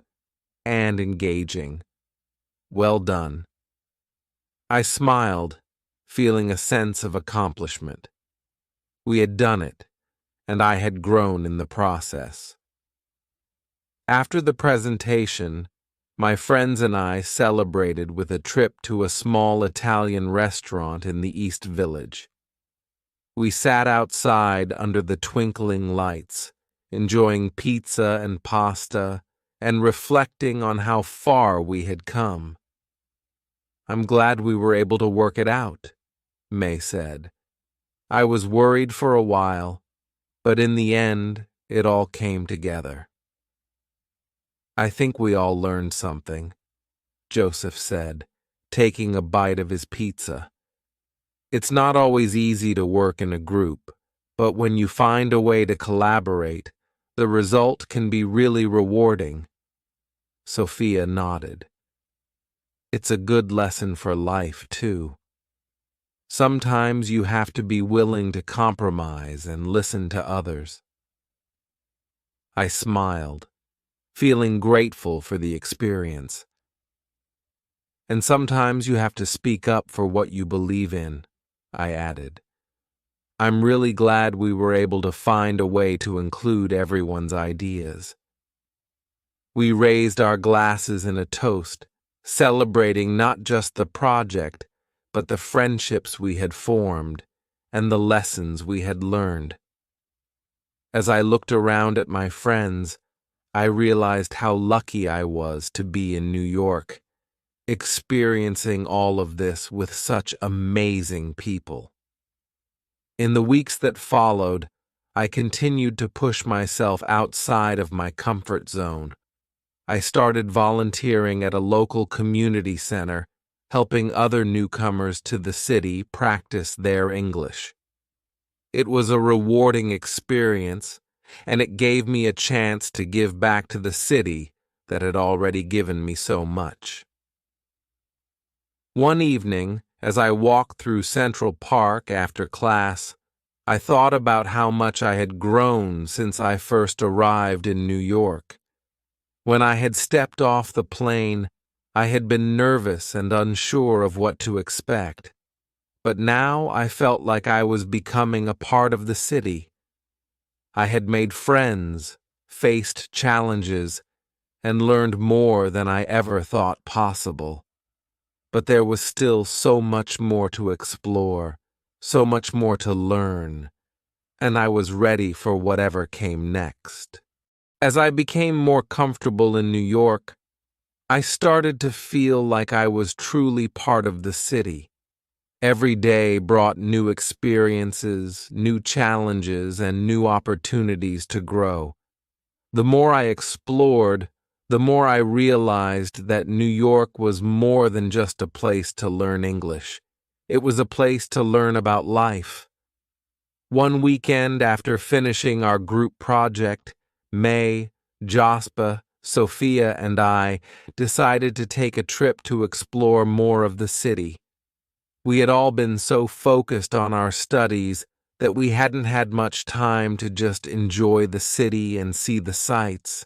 and engaging. Well done." I smiled, feeling a sense of accomplishment. We had done it, and I had grown in the process. After the presentation, my friends and I celebrated with a trip to a small Italian restaurant in the East Village. We sat outside under the twinkling lights, enjoying pizza and pasta and reflecting on how far we had come. "I'm glad we were able to work it out," May said. "I was worried for a while, but in the end, it all came together." "I think we all learned something," Joseph said, taking a bite of his pizza. "It's not always easy to work in a group, but when you find a way to collaborate, the result can be really rewarding." Sophia nodded. "It's a good lesson for life, too. Sometimes you have to be willing to compromise and listen to others." I smiled, feeling grateful for the experience. "And sometimes you have to speak up for what you believe in," I added. "I'm really glad we were able to find a way to include everyone's ideas." We raised our glasses in a toast, celebrating not just the project, but the friendships we had formed and the lessons we had learned. As I looked around at my friends, I realized how lucky I was to be in New York, experiencing all of this with such amazing people. In the weeks that followed, I continued to push myself outside of my comfort zone. I started volunteering at a local community center, helping other newcomers to the city practice their English. It was a rewarding experience, and it gave me a chance to give back to the city that had already given me so much. One evening, as I walked through Central Park after class, I thought about how much I had grown since I first arrived in New York. When I had stepped off the plane, I had been nervous and unsure of what to expect, but now I felt like I was becoming a part of the city. I had made friends, faced challenges, and learned more than I ever thought possible. But there was still so much more to explore, so much more to learn, and I was ready for whatever came next. As I became more comfortable in New York, I started to feel like I was truly part of the city. Every day brought new experiences, new challenges, and new opportunities to grow. The more I explored, the more I realized that New York was more than just a place to learn English. It was a place to learn about life. One weekend after finishing our group project, May, Jospa, Sophia, and I decided to take a trip to explore more of the city. We had all been so focused on our studies that we hadn't had much time to just enjoy the city and see the sights.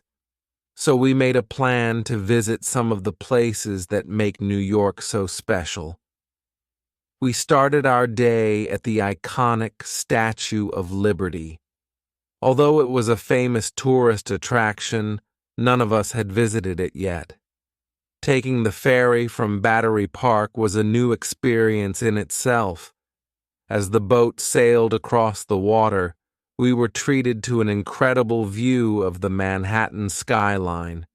So we made a plan to visit some of the places that make New York so special. We started our day at the iconic Statue of Liberty. Although it was a famous tourist attraction, none of us had visited it yet. Taking the ferry from Battery Park was a new experience in itself. As the boat sailed across the water, we were treated to an incredible view of the Manhattan skyline.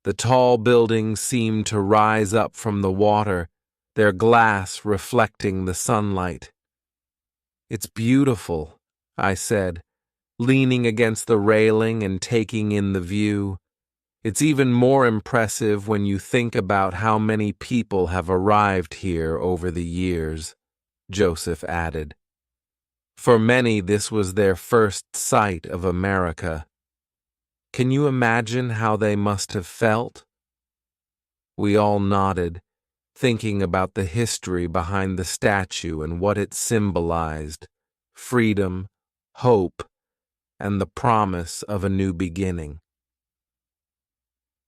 The tall buildings seemed to rise up from the water, their glass reflecting the sunlight. "It's beautiful," I said, leaning against the railing and taking in the view. "It's even more impressive when you think about how many people have arrived here over the years," Joseph added. "For many, this was their first sight of America. Can you imagine how they must have felt?" We all nodded, thinking about the history behind the statue and what it symbolized: freedom, hope, and the promise of a new beginning.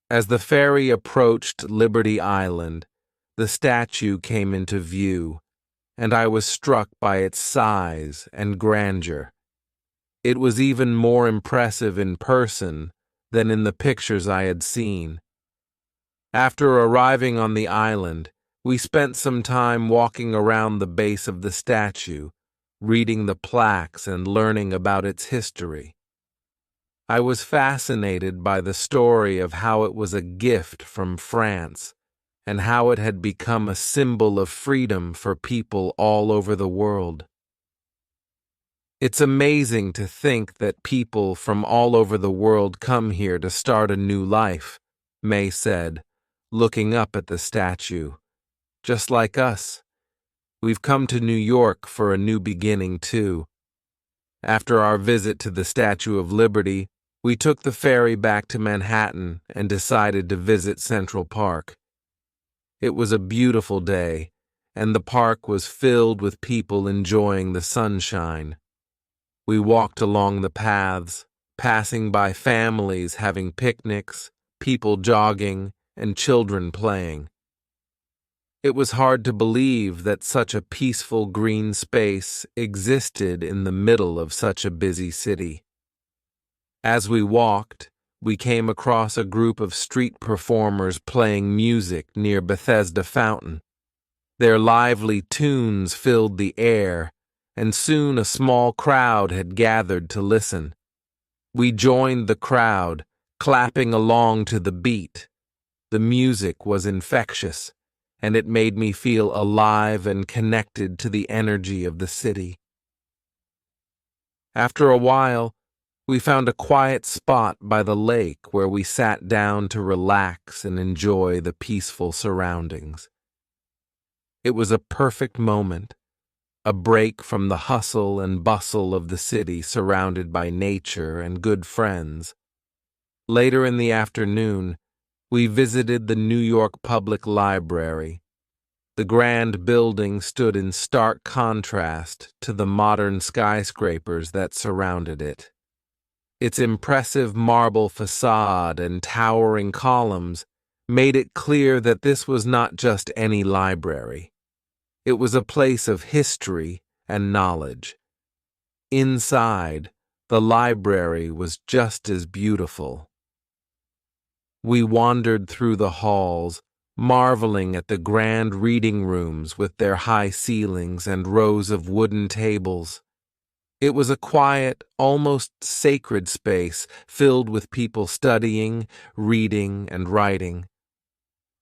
As the ferry approached Liberty Island, the statue came into view, and I was struck by its size and grandeur. It was even more impressive in person than in the pictures I had seen. After arriving on the island, we spent some time walking around the base of the statue, reading the plaques and learning about its history. I was fascinated by the story of how it was a gift from France and how it had become a symbol of freedom for people all over the world. "It's amazing to think that people from all over the world come here to start a new life," May said, looking up at the statue. "Just like us. We've come to New York for a new beginning, too." After our visit to the Statue of Liberty, we took the ferry back to Manhattan and decided to visit Central Park. It was a beautiful day, and the park was filled with people enjoying the sunshine. We walked along the paths, passing by families having picnics, people jogging, and children playing. It was hard to believe that such a peaceful green space existed in the middle of such a busy city. As we walked, we came across a group of street performers playing music near Bethesda Fountain. Their lively tunes filled the air, and soon a small crowd had gathered to listen. We joined the crowd, clapping along to the beat. The music was infectious, and it made me feel alive and connected to the energy of the city. After a while, we found a quiet spot by the lake where we sat down to relax and enjoy the peaceful surroundings. It was a perfect moment, a break from the hustle and bustle of the city surrounded by nature and good friends. Later in the afternoon, we visited the New York Public Library. The grand building stood in stark contrast to the modern skyscrapers that surrounded it. Its impressive marble facade and towering columns made it clear that this was not just any library. It was a place of history and knowledge. Inside, the library was just as beautiful. We wandered through the halls, marveling at the grand reading rooms with their high ceilings and rows of wooden tables. It was a quiet, almost sacred space filled with people studying, reading, and writing.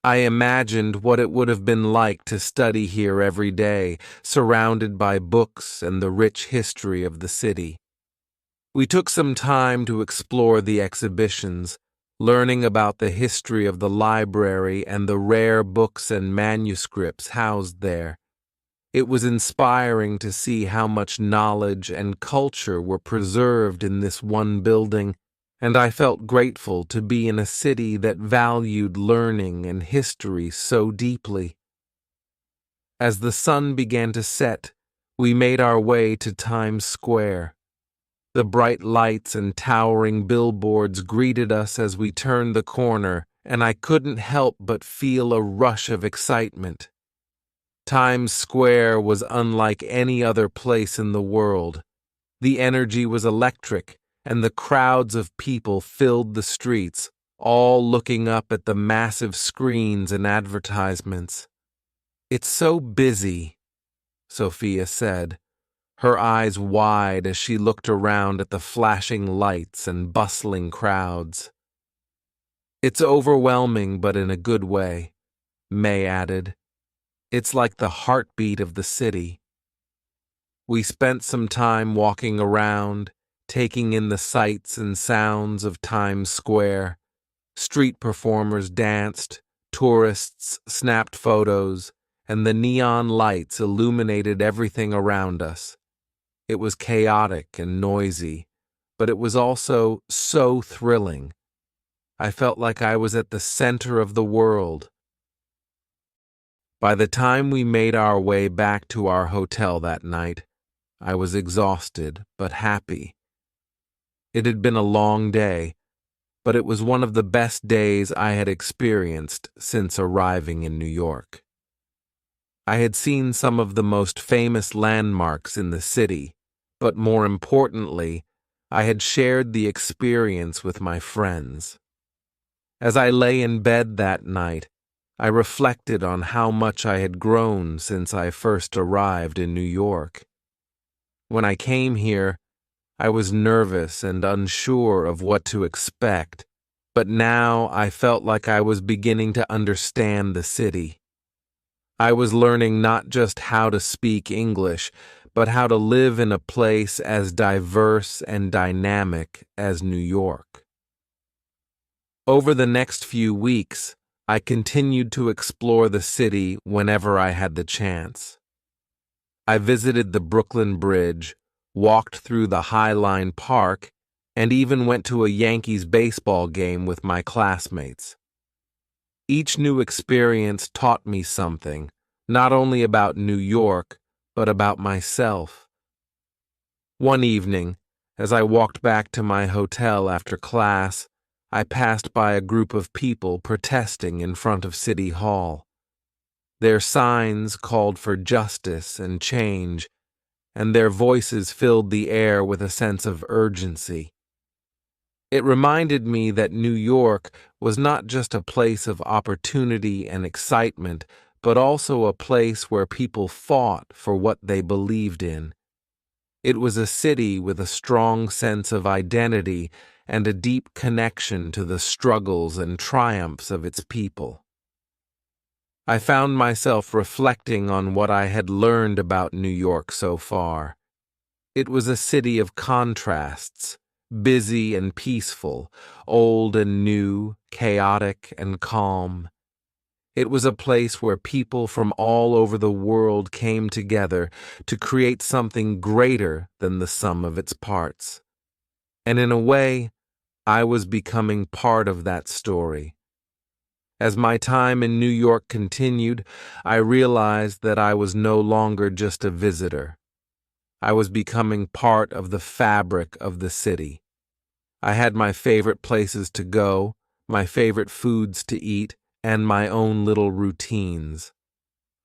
I imagined what it would have been like to study here every day, surrounded by books and the rich history of the city. We took some time to explore the exhibitions, learning about the history of the library and the rare books and manuscripts housed there. It was inspiring to see how much knowledge and culture were preserved in this one building, and I felt grateful to be in a city that valued learning and history so deeply. As the sun began to set, we made our way to Times Square. The bright lights and towering billboards greeted us as we turned the corner, and I couldn't help but feel a rush of excitement. Times Square was unlike any other place in the world. The energy was electric, and the crowds of people filled the streets, all looking up at the massive screens and advertisements. "It's so busy," Sophia said, her eyes wide as she looked around at the flashing lights and bustling crowds. "It's overwhelming, but in a good way," May added. "It's like the heartbeat of the city." We spent some time walking around, taking in the sights and sounds of Times Square. Street performers danced, tourists snapped photos, and the neon lights illuminated everything around us. It was chaotic and noisy, but it was also so thrilling. I felt like I was at the center of the world. By the time we made our way back to our hotel that night, I was exhausted but happy. It had been a long day, but it was one of the best days I had experienced since arriving in New York. I had seen some of the most famous landmarks in the city, but more importantly, I had shared the experience with my friends. As I lay in bed that night, I reflected on how much I had grown since I first arrived in New York. When I came here, I was nervous and unsure of what to expect, but now I felt like I was beginning to understand the city. I was learning not just how to speak English, but how to live in a place as diverse and dynamic as New York. Over the next few weeks, I continued to explore the city whenever I had the chance. I visited the Brooklyn Bridge, walked through the High Line Park, and even went to a Yankees baseball game with my classmates. Each new experience taught me something, not only about New York, but about myself. One evening, as I walked back to my hotel after class, I passed by a group of people protesting in front of City Hall. Their signs called for justice and change, and their voices filled the air with a sense of urgency. It reminded me that New York was not just a place of opportunity and excitement, but also a place where people fought for what they believed in. It was a city with a strong sense of identity and a deep connection to the struggles and triumphs of its people. I found myself reflecting on what I had learned about New York so far. It was a city of contrasts, busy and peaceful, old and new, chaotic and calm. It was a place where people from all over the world came together to create something greater than the sum of its parts. And in a way, I was becoming part of that story. As my time in New York continued, I realized that I was no longer just a visitor. I was becoming part of the fabric of the city. I had my favorite places to go, my favorite foods to eat, and my own little routines.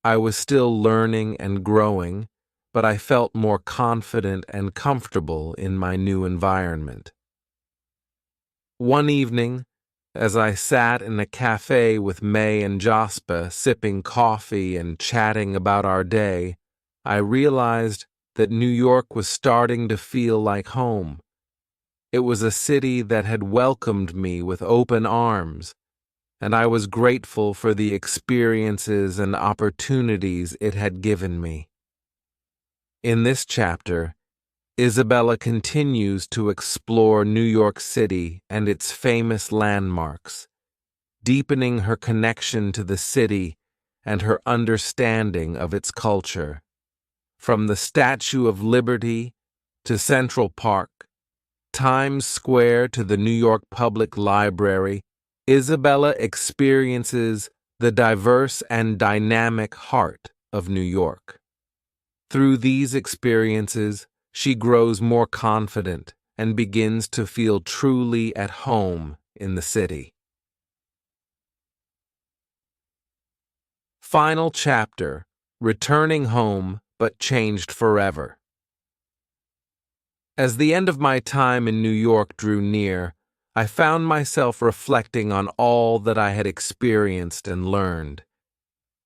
I was still learning and growing, but I felt more confident and comfortable in my new environment. One evening, As I sat in a cafe with May and Jospa, sipping coffee and chatting about our day, I realized that New York was starting to feel like home. It was a city that had welcomed me with open arms, and I was grateful for the experiences and opportunities it had given me. In this chapter, Isabella continues to explore New York City and its famous landmarks, deepening her connection to the city and her understanding of its culture. From the Statue of Liberty to Central Park, Times Square to the New York Public Library, Isabella experiences the diverse and dynamic heart of New York. Through these experiences, she grows more confident and begins to feel truly at home in the city. Final chapter, Returning Home but Changed Forever. As the end of my time in New York drew near, I found myself reflecting on all that I had experienced and learned.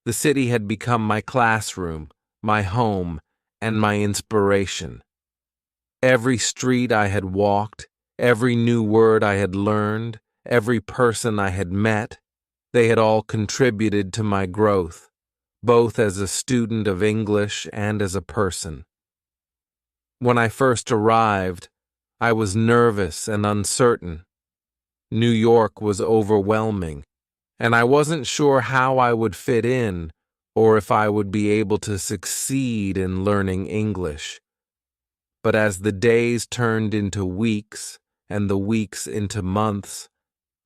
The city had become my classroom, my home, and my inspiration. Every street I had walked, every new word I had learned, every person I had met, they had all contributed to my growth, both as a student of English and as a person. When I first arrived, I was nervous and uncertain. New York was overwhelming, and I wasn't sure how I would fit in or if I would be able to succeed in learning English. But as the days turned into weeks and the weeks into months,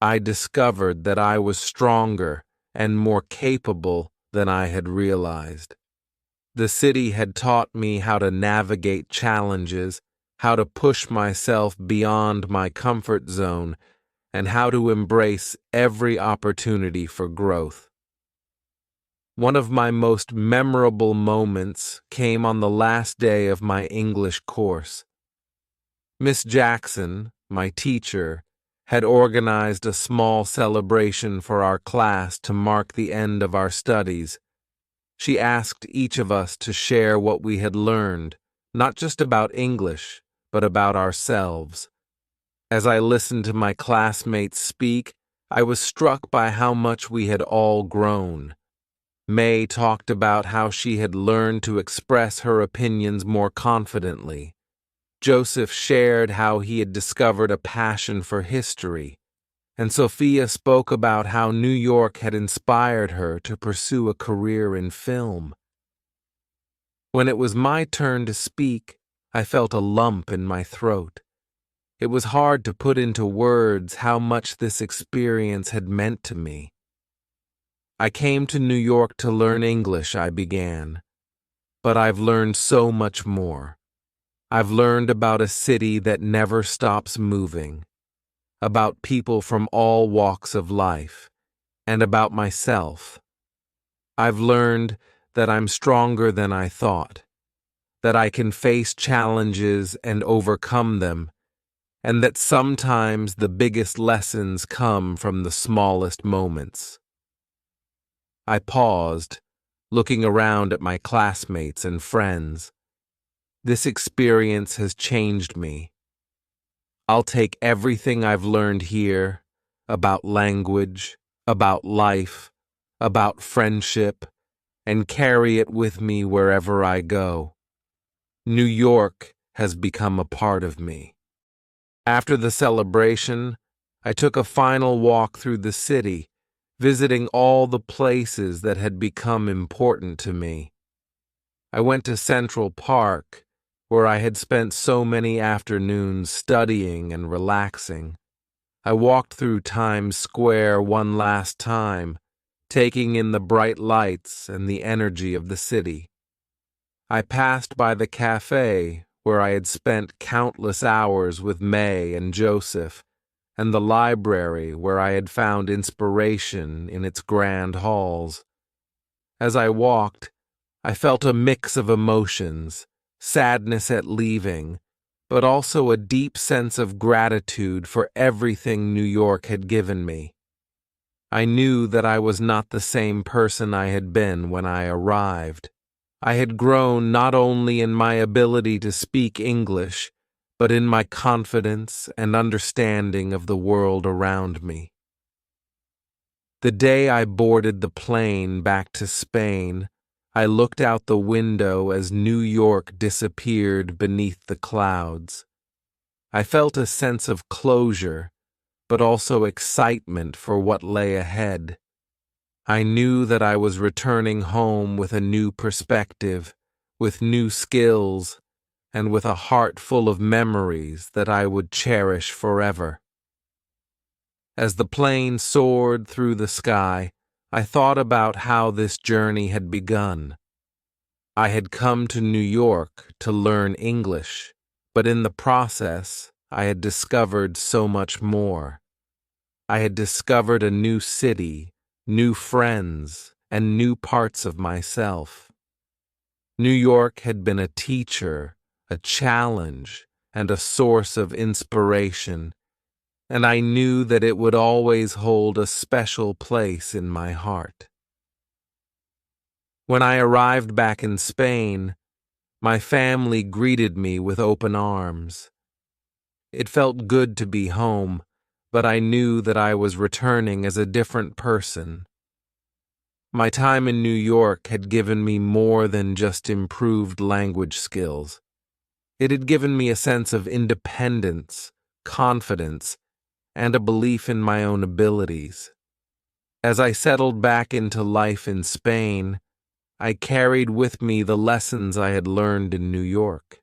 I discovered that I was stronger and more capable than I had realized. The city had taught me how to navigate challenges, how to push myself beyond my comfort zone, and how to embrace every opportunity for growth. One of my most memorable moments came on the last day of my English course. Miss Jackson, my teacher, had organized a small celebration for our class to mark the end of our studies. She asked each of us to share what we had learned, not just about English, but about ourselves. As I listened to my classmates speak, I was struck by how much we had all grown. May talked about how she had learned to express her opinions more confidently. Joseph shared how he had discovered a passion for history, and Sophia spoke about how New York had inspired her to pursue a career in film. When it was my turn to speak, I felt a lump in my throat. It was hard to put into words how much this experience had meant to me. I came to New York to learn English, I began, but I've learned so much more. I've learned about a city that never stops moving, about people from all walks of life, and about myself. I've learned that I'm stronger than I thought, that I can face challenges and overcome them, and that sometimes the biggest lessons come from the smallest moments. I paused, looking around at my classmates and friends. This experience has changed me. I'll take everything I've learned here about language, about life, about friendship, and carry it with me wherever I go. New York has become a part of me. After the celebration, I took a final walk through the city, visiting all the places that had become important to me. I went to Central Park, where I had spent so many afternoons studying and relaxing. I walked through Times Square one last time, taking in the bright lights and the energy of the city. I passed by the cafe where I had spent countless hours with May and Joseph, and the library where I had found inspiration in its grand halls. As I walked, I felt a mix of emotions, sadness at leaving, but also a deep sense of gratitude for everything New York had given me. I knew that I was not the same person I had been when I arrived. I had grown not only in my ability to speak English, but in my confidence and understanding of the world around me. The day I boarded the plane back to Spain, I looked out the window as New York disappeared beneath the clouds. I felt a sense of closure, but also excitement for what lay ahead. I knew that I was returning home with a new perspective, with new skills, and with a heart full of memories that I would cherish forever. As the plane soared through the sky, I thought about how this journey had begun. I had come to New York to learn English, but in the process, I had discovered so much more. I had discovered a new city, new friends, and new parts of myself. New York had been a teacher, a challenge, and a source of inspiration, and I knew that it would always hold a special place in my heart. When I arrived back in Spain, my family greeted me with open arms. It felt good to be home, but I knew that I was returning as a different person. My time in New York had given me more than just improved language skills. It had given me a sense of independence, confidence, and a belief in my own abilities. As I settled back into life in Spain, I carried with me the lessons I had learned in New York.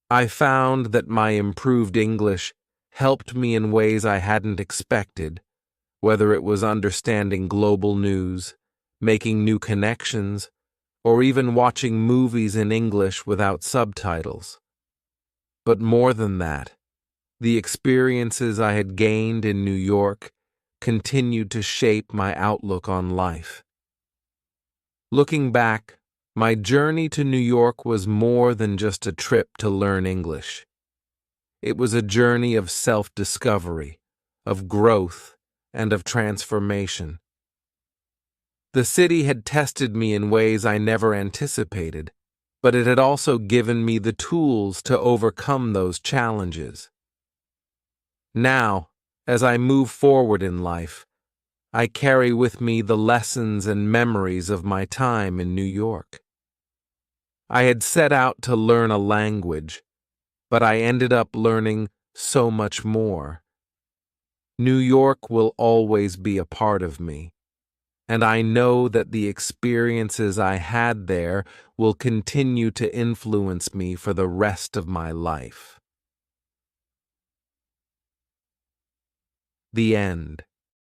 I found that my improved English helped me in ways I hadn't expected, whether it was understanding global news, making new connections, or even watching movies in English without subtitles. But more than that, the experiences I had gained in New York continued to shape my outlook on life. Looking back, my journey to New York was more than just a trip to learn English. It was a journey of self-discovery, of growth, and of transformation. The city had tested me in ways I never anticipated, but it had also given me the tools to overcome those challenges. Now, as I move forward in life, I carry with me the lessons and memories of my time in New York. I had set out to learn a language, but I ended up learning so much more. New York will always be a part of me, and I know that the experiences I had there will continue to influence me for the rest of my life. The end.